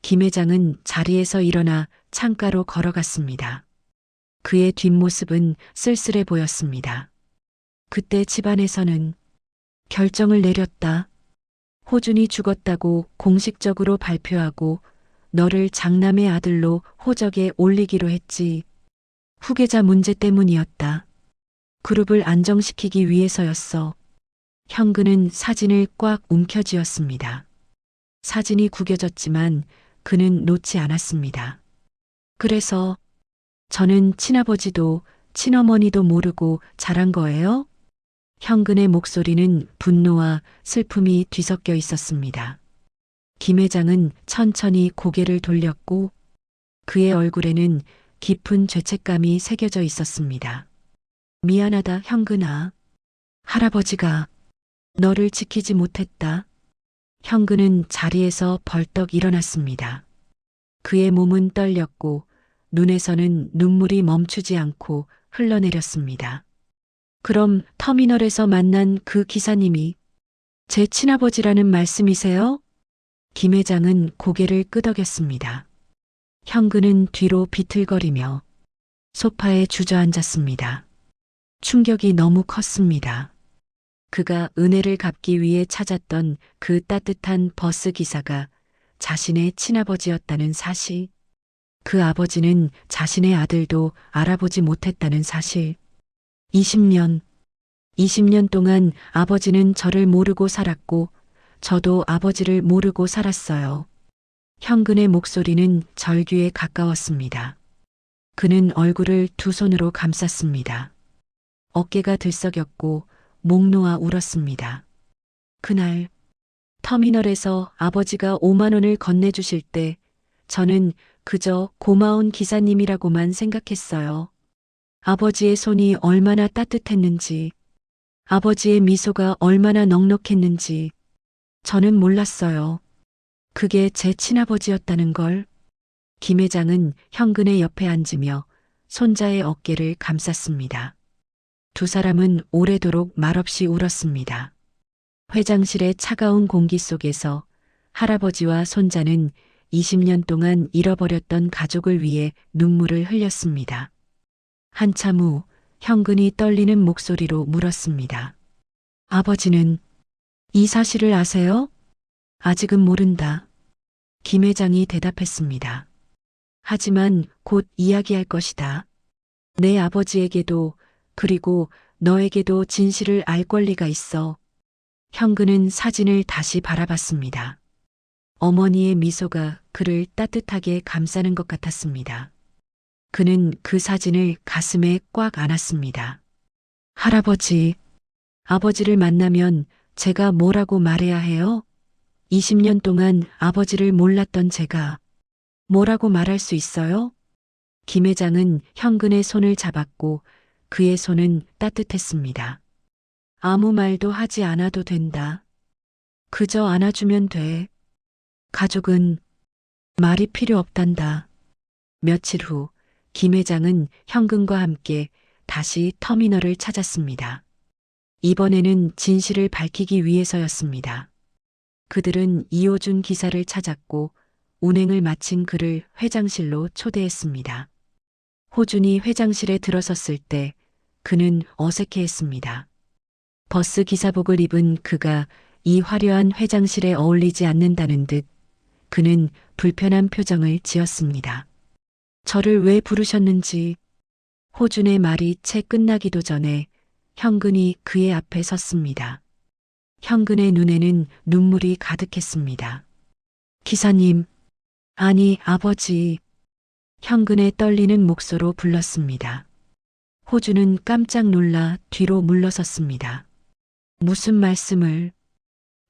Speaker 2: 김 회장은 자리에서 일어나 창가로 걸어갔습니다. 그의 뒷모습은 쓸쓸해 보였습니다. 그때 집안에서는 결정을 내렸다. 호준이 죽었다고 공식적으로 발표하고 너를 장남의 아들로 호적에 올리기로 했지. 후계자 문제 때문이었다. 그룹을 안정시키기 위해서였어. 현근은 사진을 꽉 움켜쥐었습니다. 사진이 구겨졌지만 그는 놓지 않았습니다. 그래서 저는 친아버지도 친어머니도 모르고 자란 거예요? 현근의 목소리는 분노와 슬픔이 뒤섞여 있었습니다. 김 회장은 천천히 고개를 돌렸고 그의 얼굴에는 깊은 죄책감이 새겨져 있었습니다. 미안하다, 현근아. 할아버지가 너를 지키지 못했다. 현근은 자리에서 벌떡 일어났습니다. 그의 몸은 떨렸고 눈에서는 눈물이 멈추지 않고 흘러내렸습니다. 그럼 터미널에서 만난 그 기사님이 제 친아버지라는 말씀이세요? 김 회장은 고개를 끄덕였습니다. 현근은 뒤로 비틀거리며 소파에 주저앉았습니다. 충격이 너무 컸습니다. 그가 은혜를 갚기 위해 찾았던 그 따뜻한 버스 기사가 자신의 친아버지였다는 사실, 그 아버지는 자신의 아들도 알아보지 못했다는 사실. 20년 동안 아버지는 저를 모르고 살았고 저도 아버지를 모르고 살았어요. 현근의 목소리는 절규에 가까웠습니다. 그는 얼굴을 두 손으로 감쌌습니다. 어깨가 들썩였고 목 놓아 울었습니다. 그날 터미널에서 아버지가 5만 원을 건네주실 때 저는 그저 고마운 기사님이라고만 생각했어요. 아버지의 손이 얼마나 따뜻했는지, 아버지의 미소가 얼마나 넉넉했는지 저는 몰랐어요. 그게 제 친아버지였다는 걸. 김 회장은 현근의 옆에 앉으며 손자의 어깨를 감쌌습니다. 두 사람은 오래도록 말없이 울었습니다. 회장실의 차가운 공기 속에서 할아버지와 손자는 20년 동안 잃어버렸던 가족을 위해 눈물을 흘렸습니다. 한참 후 현근이 떨리는 목소리로 물었습니다. 아버지는 이 사실을 아세요? 아직은 모른다. 김 회장이 대답했습니다. 하지만 곧 이야기할 것이다. 내 아버지에게도 그리고 너에게도 진실을 알 권리가 있어. 현근은 사진을 다시 바라봤습니다. 어머니의 미소가 그를 따뜻하게 감싸는 것 같았습니다. 그는 그 사진을 가슴에 꽉 안았습니다. 할아버지, 아버지를 만나면 제가 뭐라고 말해야 해요? 20년 동안 아버지를 몰랐던 제가 뭐라고 말할 수 있어요? 김 회장은 현근의 손을 잡았고 그의 손은 따뜻했습니다. 아무 말도 하지 않아도 된다. 그저 안아주면 돼. 가족은 말이 필요 없단다. 며칠 후 김 회장은 현근과 함께 다시 터미널을 찾았습니다. 이번에는 진실을 밝히기 위해서였습니다. 그들은 이호준 기사를 찾았고 운행을 마친 그를 회장실로 초대했습니다. 호준이 회장실에 들어섰을 때 그는 어색해했습니다. 버스 기사복을 입은 그가 이 화려한 회장실에 어울리지 않는다는 듯 그는 불편한 표정을 지었습니다. 저를 왜 부르셨는지. 호준의 말이 채 끝나기도 전에 현근이 그의 앞에 섰습니다. 현근의 눈에는 눈물이 가득했습니다. 기사님, 아니 아버지, 현근의 떨리는 목소로 불렀습니다. 호주는 깜짝 놀라 뒤로 물러섰습니다. 무슨 말씀을?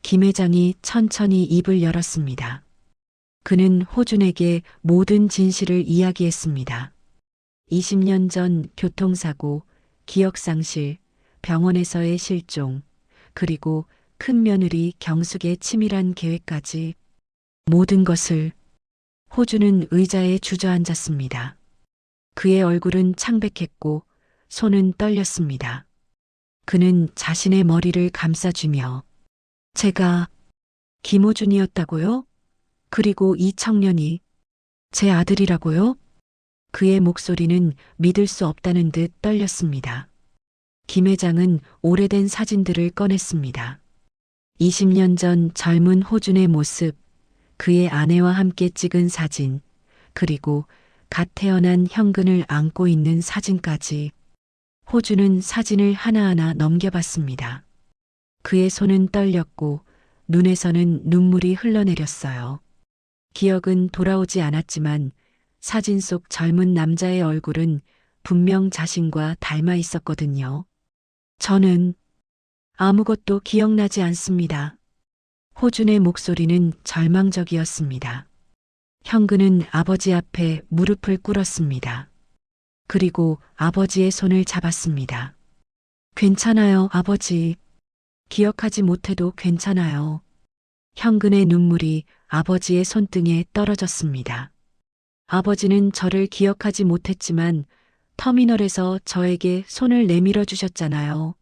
Speaker 2: 김 회장이 천천히 입을 열었습니다. 그는 호준에게 모든 진실을 이야기했습니다. 20년 전 교통사고, 기억상실, 병원에서의 실종, 그리고 큰 며느리 경숙의 치밀한 계획까지 모든 것을. 호준은 의자에 주저앉았습니다. 그의 얼굴은 창백했고 손은 떨렸습니다. 그는 자신의 머리를 감싸쥐며 제가 김호준이었다고요? 그리고 이 청년이 제 아들이라고요? 그의 목소리는 믿을 수 없다는 듯 떨렸습니다. 김 회장은 오래된 사진들을 꺼냈습니다. 20년 전 젊은 호준의 모습, 그의 아내와 함께 찍은 사진, 그리고 갓 태어난 현근을 안고 있는 사진까지. 호준은 사진을 하나하나 넘겨봤습니다. 그의 손은 떨렸고 눈에서는 눈물이 흘러내렸어요. 기억은 돌아오지 않았지만 사진 속 젊은 남자의 얼굴은 분명 자신과 닮아 있었거든요. 저는 아무것도 기억나지 않습니다. 호준의 목소리는 절망적이었습니다. 현근은 아버지 앞에 무릎을 꿇었습니다. 그리고 아버지의 손을 잡았습니다. 괜찮아요, 아버지. 기억하지 못해도 괜찮아요. 현근의 눈물이 아버지의 손등에 떨어졌습니다. 아버지는 저를 기억하지 못했지만 터미널에서 저에게 손을 내밀어 주셨잖아요.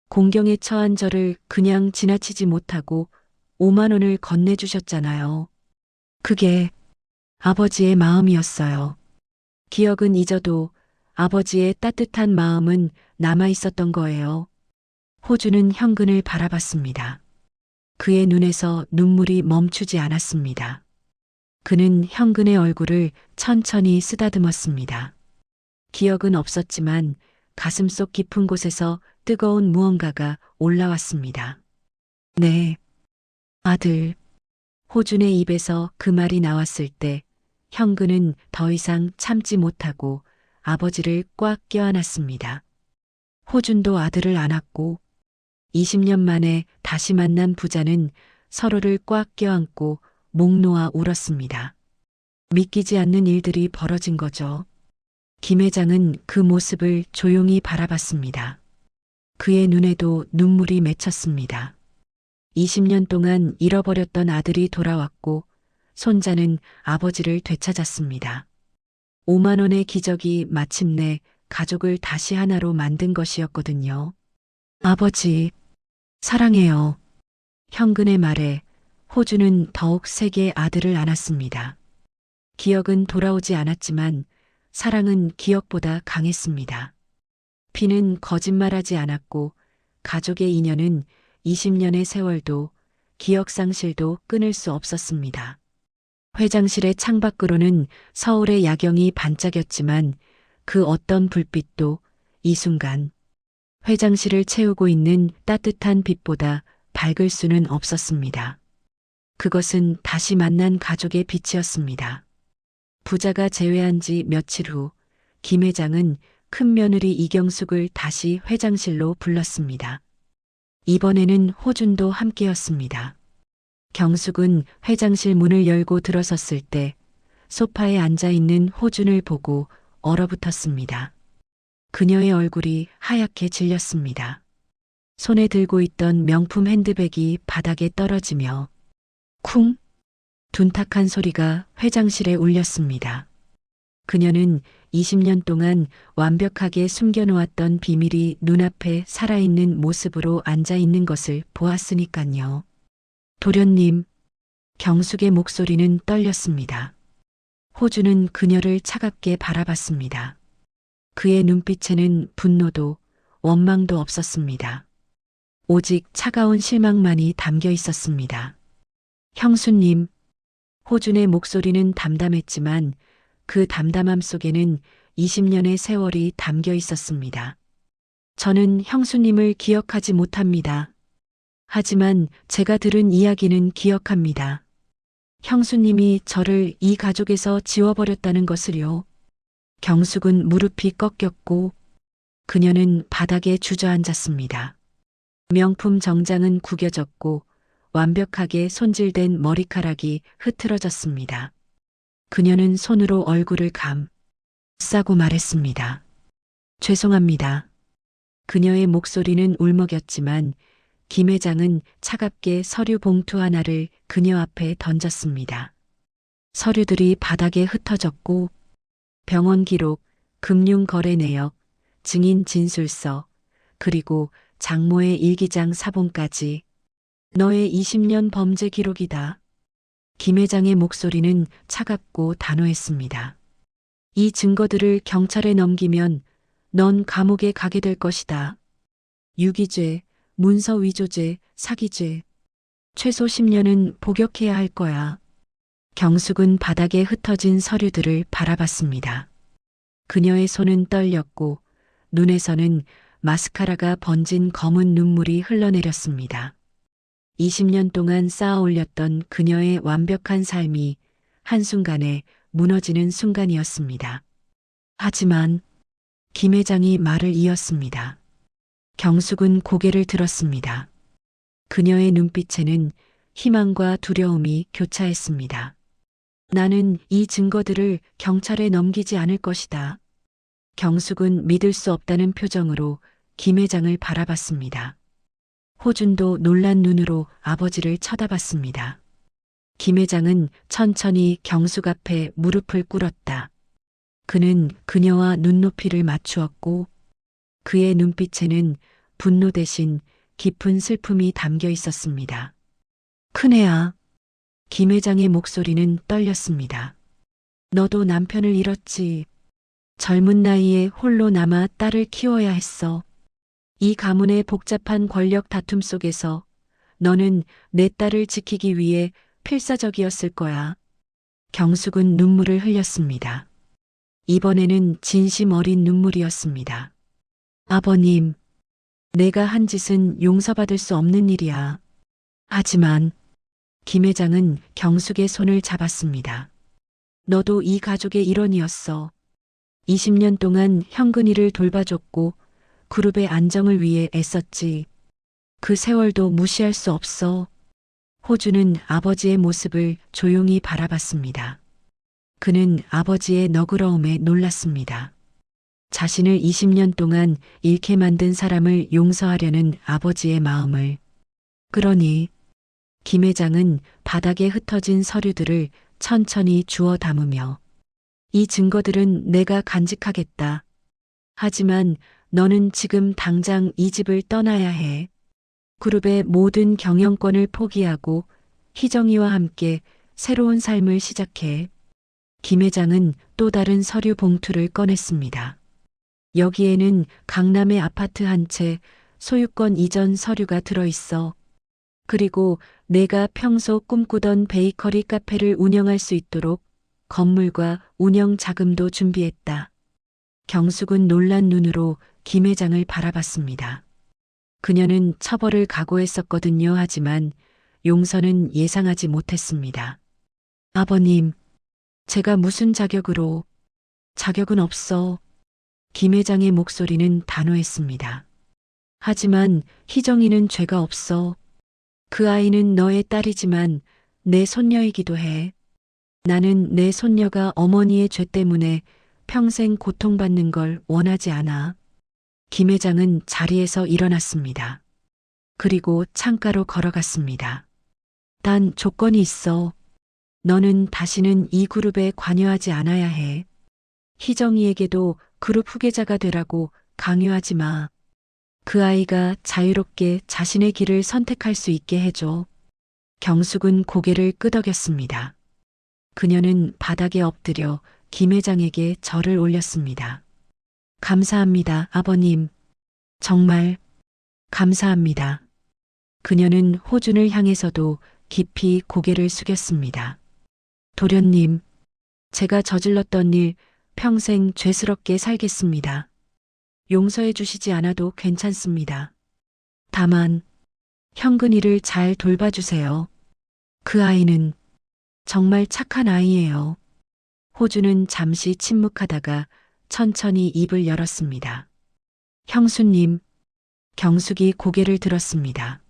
Speaker 2: 공경에 처한 저를 그냥 지나치지 못하고 5만 원을 건네주셨잖아요. 그게 아버지의 마음이었어요. 기억은 잊어도 아버지의 따뜻한 마음은 남아 있었던 거예요. 호주는 현근을 바라봤습니다. 그의 눈에서 눈물이 멈추지 않았습니다. 그는 현근의 얼굴을 천천히 쓰다듬었습니다. 기억은 없었지만 가슴속 깊은 곳에서 뜨거운 무언가가 올라왔습니다. 네, 아들. 호준의 입에서 그 말이 나왔을 때 현근은 더 이상 참지 못하고 아버지를 꽉 껴안았습니다. 호준도 아들을 안았고 20년 만에 다시 만난 부자는 서로를 꽉 껴안고 목 놓아 울었습니다. 믿기지 않는 일들이 벌어진 거죠. 김 회장은 그 모습을 조용히 바라봤습니다. 그의 눈에도 눈물이 맺혔습니다. 20년 동안 잃어버렸던 아들이 돌아왔고 손자는 아버지를 되찾았습니다. 5만 원의 기적이 마침내 가족을 다시 하나로 만든 것이었거든요. 아버지, 사랑해요. 현근의 말에 호주는 더욱 세게 아들을 안았습니다. 기억은 돌아오지 않았지만 사랑은 기억보다 강했습니다. 피는 거짓말하지 않았고 가족의 인연은 20년의 세월도 기억 상실도 끊을 수 없었습니다. 회장실의 창밖으로는 서울의 야경이 반짝였지만 그 어떤 불빛도 이 순간 회장실을 채우고 있는 따뜻한 빛보다 밝을 수는 없었습니다. 그것은 다시 만난 가족의 빛이었습니다. 부자가 제외한 지 며칠 후 김 회장은 큰 며느리 이경숙을 다시 회장실로 불렀습니다. 이번에는 호준도 함께였습니다. 경숙은 회장실 문을 열고 들어섰을 때 소파에 앉아 있는 호준을 보고 얼어붙었습니다. 그녀의 얼굴이 하얗게 질렸습니다. 손에 들고 있던 명품 핸드백이 바닥에 떨어지며 쿵! 둔탁한 소리가 회장실에 울렸습니다. 그녀는 20년 동안 완벽하게 숨겨놓았던 비밀이 눈앞에 살아있는 모습으로 앉아 있는 것을 보았으니깐요. 도련님, 경숙의 목소리는 떨렸습니다. 호주는 그녀를 차갑게 바라봤습니다. 그의 눈빛에는 분노도 원망도 없었습니다. 오직 차가운 실망만이 담겨 있었습니다. 형수님, 호준의 목소리는 담담했지만 그 담담함 속에는 20년의 세월이 담겨 있었습니다. 저는 형수님을 기억하지 못합니다. 하지만 제가 들은 이야기는 기억합니다. 형수님이 저를 이 가족에서 지워버렸다는 것을요. 경숙은 무릎이 꺾였고 그녀는 바닥에 주저앉았습니다. 명품 정장은 구겨졌고 완벽하게 손질된 머리카락이 흐트러졌습니다. 그녀는 손으로 얼굴을 감싸고 말했습니다. 죄송합니다. 그녀의 목소리는 울먹였지만 김 회장은 차갑게 서류 봉투 하나를 그녀 앞에 던졌습니다. 서류들이 바닥에 흩어졌고 병원 기록, 금융거래 내역, 증인 진술서, 그리고 장모의 일기장 사본까지 너의 20년 범죄 기록이다. 김 회장의 목소리는 차갑고 단호했습니다. 이 증거들을 경찰에 넘기면 넌 감옥에 가게 될 것이다. 유기죄, 문서 위조죄, 사기죄. 최소 10년은 복역해야 할 거야. 경숙은 바닥에 흩어진 서류들을 바라봤습니다. 그녀의 손은 떨렸고 눈에서는 마스카라가 번진 검은 눈물이 흘러내렸습니다. 20년 동안 쌓아 올렸던 그녀의 완벽한 삶이 한순간에 무너지는 순간이었습니다. 하지만 김 회장이 말을 이었습니다. 경숙은 고개를 들었습니다. 그녀의 눈빛에는 희망과 두려움이 교차했습니다. 나는 이 증거들을 경찰에 넘기지 않을 것이다. 경숙은 믿을 수 없다는 표정으로 김 회장을 바라봤습니다. 호준도 놀란 눈으로 아버지를 쳐다봤습니다. 김 회장은 천천히 경숙 앞에 무릎을 꿇었다. 그는 그녀와 눈높이를 맞추었고 그의 눈빛에는 분노 대신 깊은 슬픔이 담겨 있었습니다. 큰애야. 김 회장의 목소리는 떨렸습니다. 너도 남편을 잃었지. 젊은 나이에 홀로 남아 딸을 키워야 했어. 이 가문의 복잡한 권력 다툼 속에서 너는 내 딸을 지키기 위해 필사적이었을 거야. 경숙은 눈물을 흘렸습니다. 이번에는 진심 어린 눈물이었습니다. 아버님, 내가 한 짓은 용서받을 수 없는 일이야. 하지만 김 회장은 경숙의 손을 잡았습니다. 너도 이 가족의 일원이었어. 20년 동안 형근이를 돌봐줬고 그룹의 안정을 위해 애썼지. 그 세월도 무시할 수 없어. 호주는 아버지의 모습을 조용히 바라봤습니다. 그는 아버지의 너그러움에 놀랐습니다. 자신을 20년 동안 잃게 만든 사람을 용서하려는 아버지의 마음을. 그러니 김 회장은 바닥에 흩어진 서류들을 천천히 주워 담으며 이 증거들은 내가 간직하겠다. 하지만 너는 지금 당장 이 집을 떠나야 해. 그룹의 모든 경영권을 포기하고 희정이와 함께 새로운 삶을 시작해. 김 회장은 또 다른 서류 봉투를 꺼냈습니다. 여기에는 강남의 아파트 한 채 소유권 이전 서류가 들어있어. 그리고 내가 평소 꿈꾸던 베이커리 카페를 운영할 수 있도록 건물과 운영 자금도 준비했다. 경숙은 놀란 눈으로 김 회장을 바라봤습니다. 그녀는 처벌을 각오했었거든요. 하지만 용서는 예상하지 못했습니다. 아버님, 제가 무슨 자격으로? 자격은 없어. 김 회장의 목소리는 단호했습니다. 하지만 희정이는 죄가 없어. 그 아이는 너의 딸이지만 내 손녀이기도 해. 나는 내 손녀가 어머니의 죄 때문에 평생 고통받는 걸 원하지 않아. 김 회장은 자리에서 일어났습니다. 그리고 창가로 걸어갔습니다. 단 조건이 있어. 너는 다시는 이 그룹에 관여하지 않아야 해. 희정이에게도 그룹 후계자가 되라고 강요하지 마. 그 아이가 자유롭게 자신의 길을 선택할 수 있게 해줘. 경숙은 고개를 끄덕였습니다. 그녀는 바닥에 엎드려 김 회장에게 절을 올렸습니다. 감사합니다, 아버님. 정말 감사합니다. 그녀는 호준을 향해서도 깊이 고개를 숙였습니다. 도련님, 제가 저질렀던 일 평생 죄스럽게 살겠습니다. 용서해 주시지 않아도 괜찮습니다. 다만 형근이를 잘 돌봐주세요. 그 아이는 정말 착한 아이예요. 호주는 잠시 침묵하다가 천천히 입을 열었습니다. 형수님, 경숙이 고개를 들었습니다.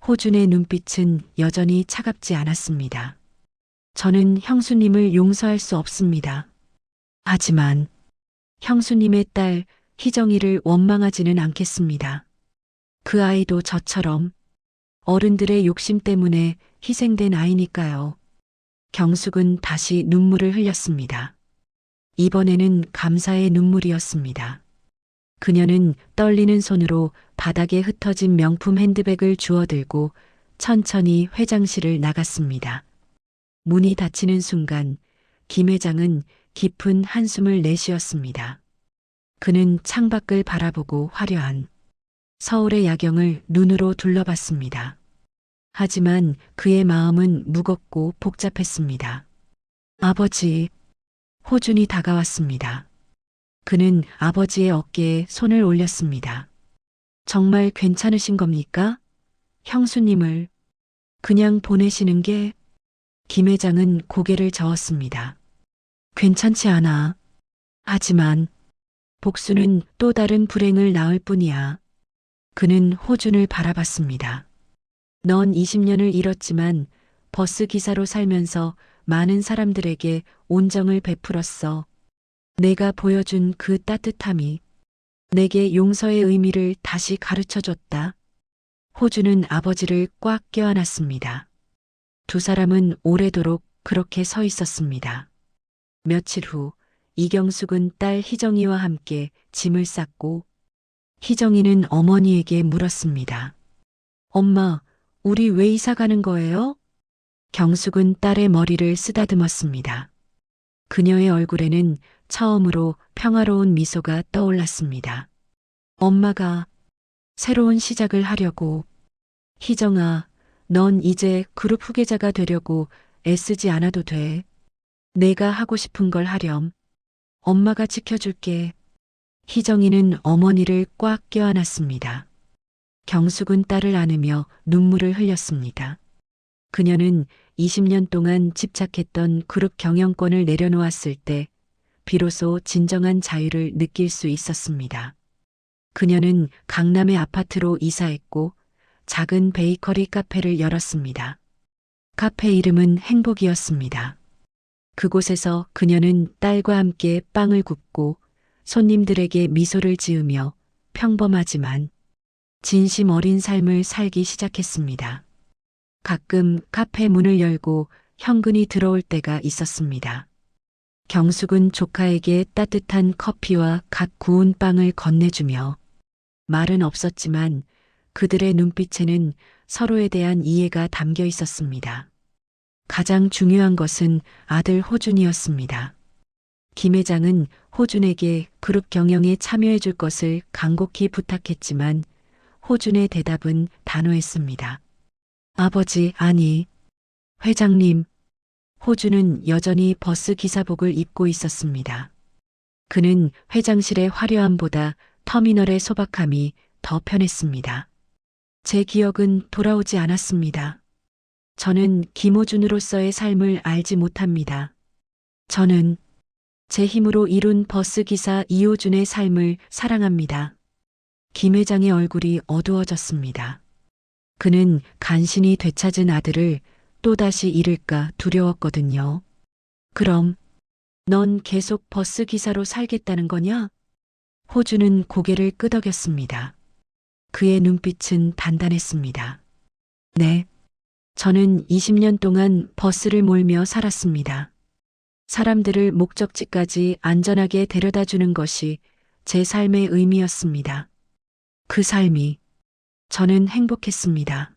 Speaker 2: 호준의 눈빛은 여전히 차갑지 않았습니다. 저는 형수님을 용서할 수 없습니다. 하지만 형수님의 딸 희정이를 원망하지는 않겠습니다. 그 아이도 저처럼 어른들의 욕심 때문에 희생된 아이니까요. 경숙은 다시 눈물을 흘렸습니다. 이번에는 감사의 눈물이었습니다. 그녀는 떨리는 손으로 바닥에 흩어진 명품 핸드백을 주워들고 천천히 회장실을 나갔습니다. 문이 닫히는 순간 김 회장은 깊은 한숨을 내쉬었습니다. 그는 창밖을 바라보고 화려한 서울의 야경을 눈으로 둘러봤습니다. 하지만 그의 마음은 무겁고 복잡했습니다. 아버지, 호준이 다가왔습니다. 그는 아버지의 어깨에 손을 올렸습니다. 정말 괜찮으신 겁니까? 형수님을 그냥 보내시는 게? 김 회장은 고개를 저었습니다. 괜찮지 않아. 하지만 복수는 또 다른 불행을 낳을 뿐이야. 그는 호준을 바라봤습니다. 넌 20년을 잃었지만 버스 기사로 살면서 많은 사람들에게 온정을 베풀었어. 내가 보여준 그 따뜻함이 내게 용서의 의미를 다시 가르쳐줬다. 호준은 아버지를 꽉 껴안았습니다. 두 사람은 오래도록 그렇게 서 있었습니다. 며칠 후 이경숙은 딸 희정이와 함께 짐을 쌌고 희정이는 어머니에게 물었습니다. 엄마, 우리 왜 이사 가는 거예요? 경숙은 딸의 머리를 쓰다듬었습니다. 그녀의 얼굴에는 처음으로 평화로운 미소가 떠올랐습니다. 엄마가 새로운 시작을 하려고. 희정아, 넌 이제 그룹 후계자가 되려고 애쓰지 않아도 돼. 내가 하고 싶은 걸 하렴. 엄마가 지켜줄게. 희정이는 어머니를 꽉 껴안았습니다. 경숙은 딸을 안으며 눈물을 흘렸습니다. 그녀는 20년 동안 집착했던 그룹 경영권을 내려놓았을 때 비로소 진정한 자유를 느낄 수 있었습니다. 그녀는 강남의 아파트로 이사했고 작은 베이커리 카페를 열었습니다. 카페 이름은 행복이었습니다. 그곳에서 그녀는 딸과 함께 빵을 굽고 손님들에게 미소를 지으며 평범하지만 진심 어린 삶을 살기 시작했습니다. 가끔 카페 문을 열고 현근이 들어올 때가 있었습니다. 경숙은 조카에게 따뜻한 커피와 갓 구운 빵을 건네주며 말은 없었지만 그들의 눈빛에는 서로에 대한 이해가 담겨 있었습니다. 가장 중요한 것은 아들 호준이었습니다. 김 회장은 호준에게 그룹 경영에 참여해 줄 것을 간곡히 부탁했지만 호준의 대답은 단호했습니다. 아버지, 아니. 회장님. 호준은 여전히 버스 기사복을 입고 있었습니다. 그는 회장실의 화려함보다 터미널의 소박함이 더 편했습니다. 제 기억은 돌아오지 않았습니다. 저는 김호준으로서의 삶을 알지 못합니다. 저는 제 힘으로 이룬 버스 기사 이호준의 삶을 사랑합니다. 김 회장의 얼굴이 어두워졌습니다. 그는 간신히 되찾은 아들을 또다시 잃을까 두려웠거든요. 그럼 넌 계속 버스 기사로 살겠다는 거냐? 호주는 고개를 끄덕였습니다. 그의 눈빛은 단단했습니다. 네. 저는 20년 동안 버스를 몰며 살았습니다. 사람들을 목적지까지 안전하게 데려다 주는 것이 제 삶의 의미였습니다. 그 삶이 저는 행복했습니다.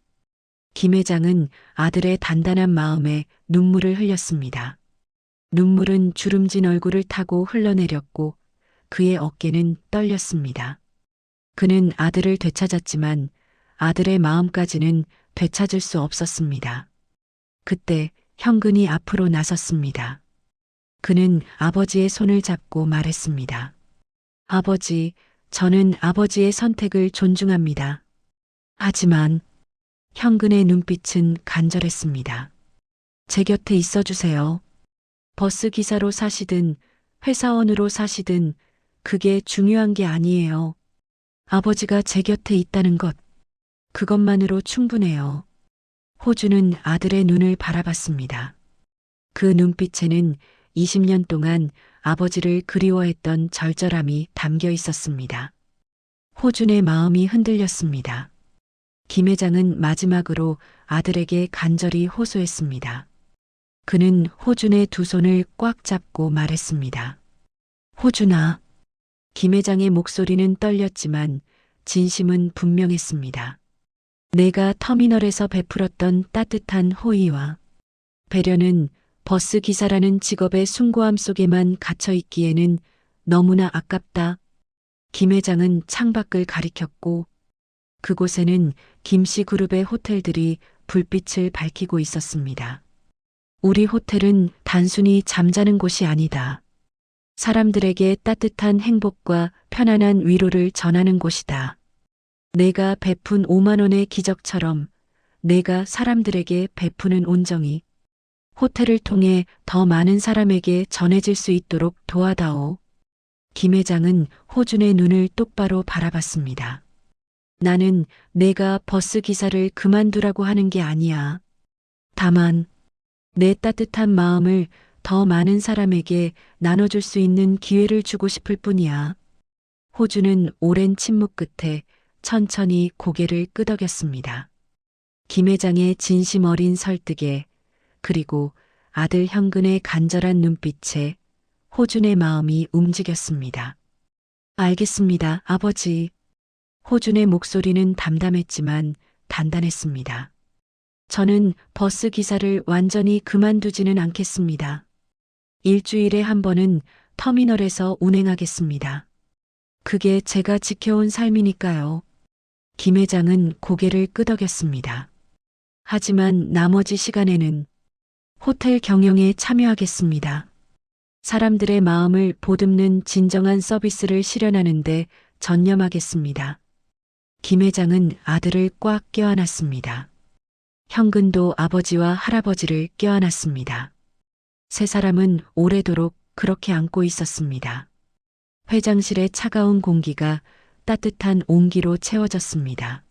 Speaker 2: 김 회장은 아들의 단단한 마음에 눈물을 흘렸습니다. 눈물은 주름진 얼굴을 타고 흘러내렸고 그의 어깨는 떨렸습니다. 그는 아들을 되찾았지만 아들의 마음까지는 되찾을 수 없었습니다. 그때 현근이 앞으로 나섰습니다. 그는 아버지의 손을 잡고 말했습니다. 아버지, 저는 아버지의 선택을 존중합니다. 하지만 현근의 눈빛은 간절했습니다. 제 곁에 있어 주세요. 버스 기사로 사시든 회사원으로 사시든 그게 중요한 게 아니에요. 아버지가 제 곁에 있다는 것, 그것만으로 충분해요. 호주는 아들의 눈을 바라봤습니다. 그 눈빛에는 20년 동안 아버지를 그리워했던 절절함이 담겨 있었습니다. 호준의 마음이 흔들렸습니다. 김 회장은 마지막으로 아들에게 간절히 호소했습니다. 그는 호준의 두 손을 꽉 잡고 말했습니다. 호준아. 김 회장의 목소리는 떨렸지만 진심은 분명했습니다. 내가 터미널에서 베풀었던 따뜻한 호의와 배려는 버스 기사라는 직업의 숭고함 속에만 갇혀 있기에는 너무나 아깝다. 김 회장은 창밖을 가리켰고 그곳에는 김씨 그룹의 호텔들이 불빛을 밝히고 있었습니다. 우리 호텔은 단순히 잠자는 곳이 아니다. 사람들에게 따뜻한 행복과 편안한 위로를 전하는 곳이다. 내가 베푼 5만 원의 기적처럼 내가 사람들에게 베푸는 온정이 호텔을 통해 더 많은 사람에게 전해질 수 있도록 도와다오. 김 회장은 호준의 눈을 똑바로 바라봤습니다. 나는 내가 버스 기사를 그만두라고 하는 게 아니야. 다만 내 따뜻한 마음을 더 많은 사람에게 나눠줄 수 있는 기회를 주고 싶을 뿐이야. 호준은 오랜 침묵 끝에 천천히 고개를 끄덕였습니다. 김 회장의 진심 어린 설득에 그리고 아들 현근의 간절한 눈빛에 호준의 마음이 움직였습니다. 알겠습니다, 아버지. 호준의 목소리는 담담했지만 단단했습니다. 저는 버스 기사를 완전히 그만두지는 않겠습니다. 일주일에 한 번은 터미널에서 운행하겠습니다. 그게 제가 지켜온 삶이니까요. 김 회장은 고개를 끄덕였습니다. 하지만 나머지 시간에는 호텔 경영에 참여하겠습니다. 사람들의 마음을 보듬는 진정한 서비스를 실현하는데 전념하겠습니다. 김 회장은 아들을 꽉 껴안았습니다. 현근도 아버지와 할아버지를 껴안았습니다. 세 사람은 오래도록 그렇게 안고 있었습니다. 회장실의 차가운 공기가 따뜻한 온기로 채워졌습니다.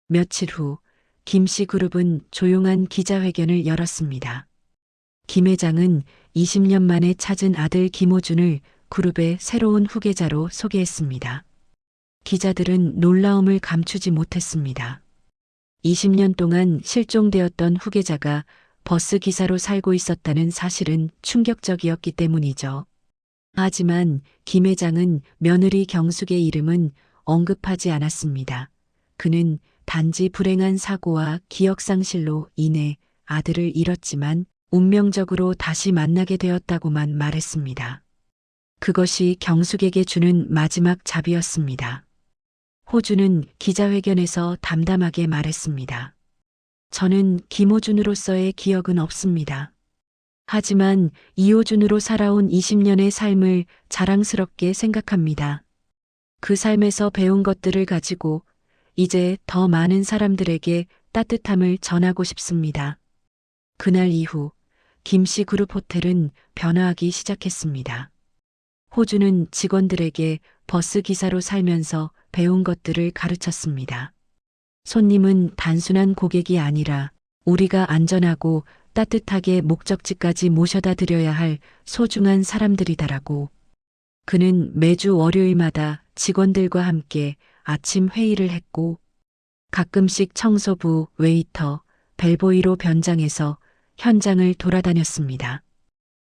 Speaker 2: 며칠 후 김씨 그룹은 조용한 기자회견을 열었습니다. 김 회장은 20년 만에 찾은 아들 김호준을 그룹의 새로운 후계자로 소개했습니다. 기자들은 놀라움을 감추지 못했습니다. 20년 동안 실종되었던 후계자가 버스 기사로 살고 있었다는 사실은 충격적이었기 때문이죠. 하지만 김 회장은 며느리 경숙의 이름은 언급하지 않았습니다. 그는 단지 불행한 사고와 기억상실로 인해 아들을 잃었지만 운명적으로 다시 만나게 되었다고만 말했습니다. 그것이 경숙에게 주는 마지막 답이었습니다. 호준은 기자회견에서 담담하게 말했습니다. 저는 김호준으로서의 기억은 없습니다. 하지만 이호준으로 살아온 20년의 삶을 자랑스럽게 생각합니다. 그 삶에서 배운 것들을 가지고 이제 더 많은 사람들에게 따뜻함을 전하고 싶습니다. 그날 이후 김씨 그룹 호텔은 변화하기 시작했습니다. 호주는 직원들에게 버스 기사로 살면서 배운 것들을 가르쳤습니다. 손님은 단순한 고객이 아니라 우리가 안전하고 따뜻하게 목적지까지 모셔다 드려야 할 소중한 사람들이다라고. 그는 매주 월요일마다 직원들과 함께 아침 회의를 했고 가끔씩 청소부, 웨이터, 벨보이로 변장해서 현장을 돌아다녔습니다.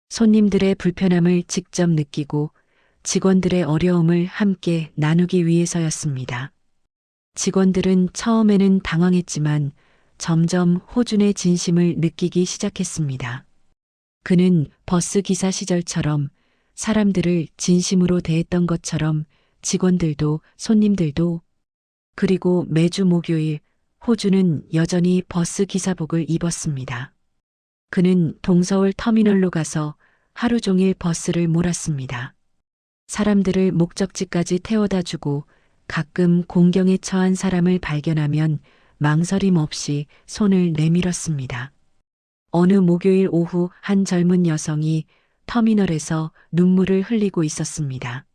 Speaker 2: 손님들의 불편함을 직접 느끼고 직원들의 어려움을 함께 나누기 위해서였습니다. 직원들은 처음에는 당황했지만 점점 호준의 진심을 느끼기 시작했습니다. 그는 버스 기사 시절처럼 사람들을 진심으로 대했던 것처럼 직원들도 손님들도 그리고 매주 목요일 호준은 여전히 버스 기사복을 입었습니다. 그는 동서울 터미널로 가서 하루 종일 버스를 몰았습니다. 사람들을 목적지까지 태워다 주고 가끔 공경에 처한 사람을 발견하면 망설임 없이 손을 내밀었습니다. 어느 목요일 오후 한 젊은 여성이 터미널에서 눈물을 흘리고 있었습니다.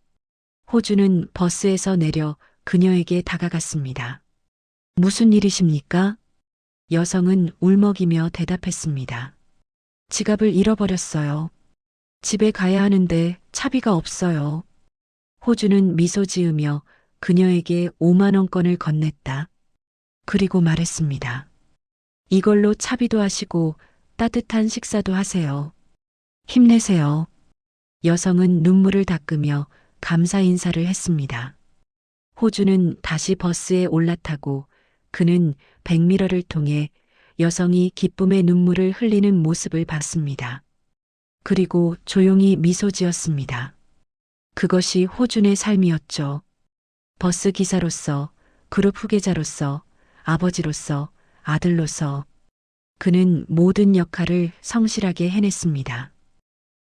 Speaker 2: 호주는 버스에서 내려 그녀에게 다가갔습니다. 무슨 일이십니까? 여성은 울먹이며 대답했습니다. 지갑을 잃어버렸어요. 집에 가야 하는데 차비가 없어요. 호주는 미소 지으며 그녀에게 5만 원권을 건넸다. 그리고 말했습니다. 이걸로 차비도 하시고 따뜻한 식사도 하세요. 힘내세요. 여성은 눈물을 닦으며 감사 인사를 했습니다. 호주는 다시 버스에 올라타고 그는 백미러를 통해 여성이 기쁨의 눈물을 흘리는 모습을 봤습니다. 그리고 조용히 미소 지었습니다. 그것이 호준의 삶이었죠. 버스 기사로서, 그룹 후계자로서, 아버지로서, 아들로서 그는 모든 역할을 성실하게 해냈습니다.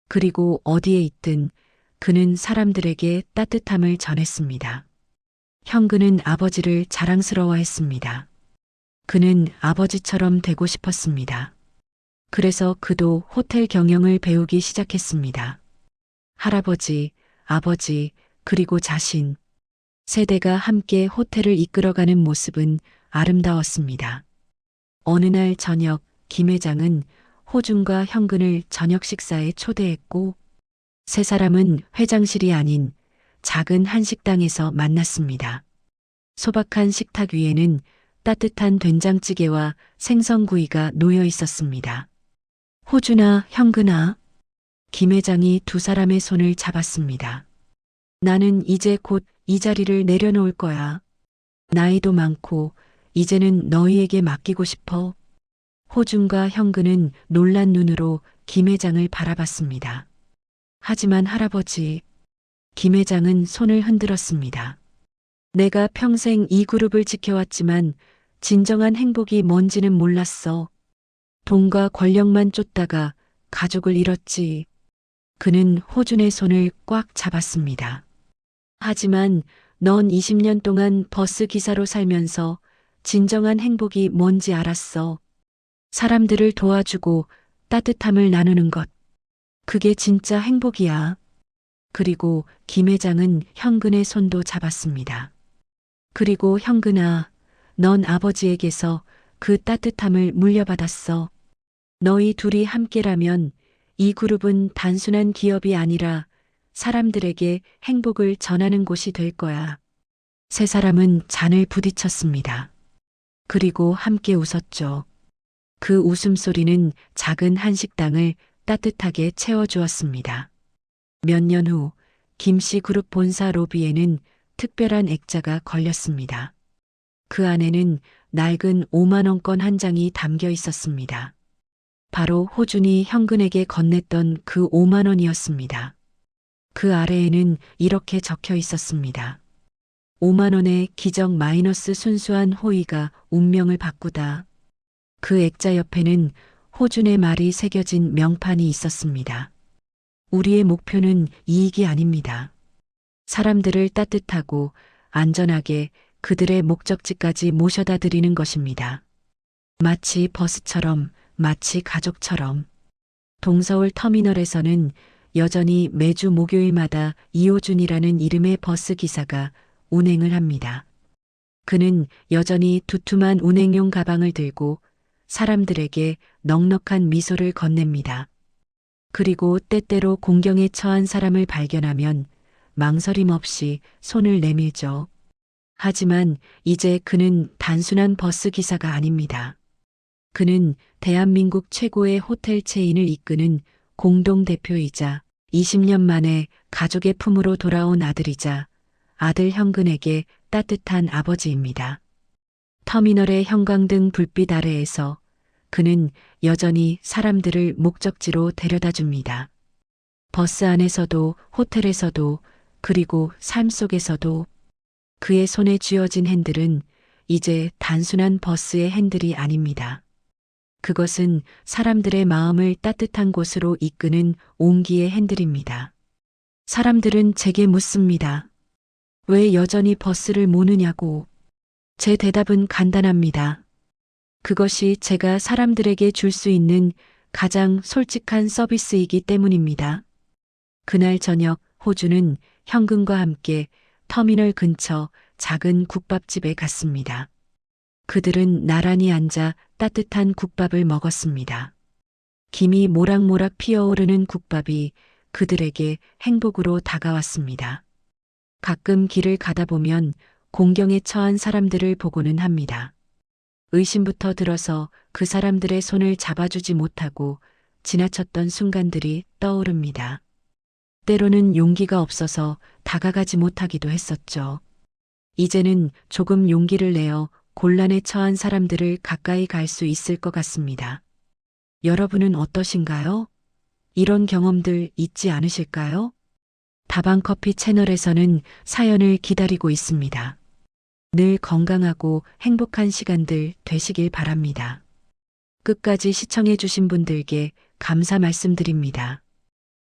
Speaker 2: 그리고 어디에 있든 그는 사람들에게 따뜻함을 전했습니다. 형그는 아버지를 자랑스러워했습니다. 그는 아버지처럼 되고 싶었습니다. 그래서 그도 호텔 경영을 배우기 시작했습니다. 할아버지, 아버지, 그리고 자신. 세대가 함께 호텔을 이끌어가는 모습은 아름다웠습니다. 어느 날 저녁, 김 회장은 호준과 형근을 저녁 식사에 초대했고, 세 사람은 회장실이 아닌 작은 한식당에서 만났습니다. 소박한 식탁 위에는 따뜻한 된장찌개와 생선구이가 놓여 있었습니다. 호준아, 형근아. 김 회장이 두 사람의 손을 잡았습니다. 나는 이제 곧 이 자리를 내려놓을 거야. 나이도 많고 이제는 너희에게 맡기고 싶어. 호준과 형근은 놀란 눈으로 김 회장을 바라봤습니다. 하지만 할아버지, 김 회장은 손을 흔들었습니다. 내가 평생 이 그룹을 지켜왔지만 진정한 행복이 뭔지는 몰랐어. 돈과 권력만 쫓다가 가족을 잃었지. 그는 호준의 손을 꽉 잡았습니다. 하지만 넌 20년 동안 버스 기사로 살면서 진정한 행복이 뭔지 알았어. 사람들을 도와주고 따뜻함을 나누는 것. 그게 진짜 행복이야. 그리고 김 회장은 형근의 손도 잡았습니다. 그리고 형근아, 넌 아버지에게서 그 따뜻함을 물려받았어. 너희 둘이 함께라면 이 그룹은 단순한 기업이 아니라 사람들에게 행복을 전하는 곳이 될 거야. 세 사람은 잔을 부딪혔습니다. 그리고 함께 웃었죠. 그 웃음소리는 작은 한식당을 따뜻하게 채워주었습니다. 몇 년 후 김씨 그룹 본사 로비에는 특별한 액자가 걸렸습니다. 그 안에는 낡은 5만 원권 한 장이 담겨 있었습니다. 바로 호준이 형근에게 건넸던 그 5만 원이었습니다. 그 아래에는 이렇게 적혀 있었습니다. 5만 원의 기적 마이너스 순수한 호의가 운명을 바꾸다. 그 액자 옆에는 호준의 말이 새겨진 명판이 있었습니다. 우리의 목표는 이익이 아닙니다. 사람들을 따뜻하고 안전하게 그들의 목적지까지 모셔다 드리는 것입니다. 마치 버스처럼, 마치 가족처럼. 동서울 터미널에서는 여전히 매주 목요일마다 이호준이라는 이름의 버스 기사가 운행을 합니다. 그는 여전히 두툼한 운행용 가방을 들고 사람들에게 넉넉한 미소를 건넵니다. 그리고 때때로 공경에 처한 사람을 발견하면 망설임 없이 손을 내밀죠. 하지만 이제 그는 단순한 버스 기사가 아닙니다. 그는 대한민국 최고의 호텔 체인을 이끄는 공동대표이자 20년 만에 가족의 품으로 돌아온 아들이자 아들 형근에게 따뜻한 아버지입니다. 터미널의 형광등 불빛 아래에서 그는 여전히 사람들을 목적지로 데려다 줍니다. 버스 안에서도 호텔에서도 그리고 삶 속에서도 그의 손에 쥐어진 핸들은 이제 단순한 버스의 핸들이 아닙니다. 그것은 사람들의 마음을 따뜻한 곳으로 이끄는 온기의 핸들입니다. 사람들은 제게 묻습니다. 왜 여전히 버스를 모느냐고. 제 대답은 간단합니다. 그것이 제가 사람들에게 줄 수 있는 가장 솔직한 서비스이기 때문입니다. 그날 저녁 호주는 현금과 함께 터미널 근처 작은 국밥집에 갔습니다. 그들은 나란히 앉아 따뜻한 국밥을 먹었습니다. 김이 모락모락 피어오르는 국밥이 그들에게 행복으로 다가왔습니다. 가끔 길을 가다 보면 공경에 처한 사람들을 보고는 합니다. 의심부터 들어서 그 사람들의 손을 잡아주지 못하고 지나쳤던 순간들이 떠오릅니다. 때로는 용기가 없어서 다가가지 못하기도 했었죠. 이제는 조금 용기를 내어 곤란에 처한 사람들을 가까이 갈 수 있을 것 같습니다. 여러분은 어떠신가요? 이런 경험들 있지 않으실까요? 다방커피 채널에서는 사연을 기다리고 있습니다. 늘 건강하고 행복한 시간들 되시길 바랍니다. 끝까지 시청해주신 분들께 감사 말씀드립니다.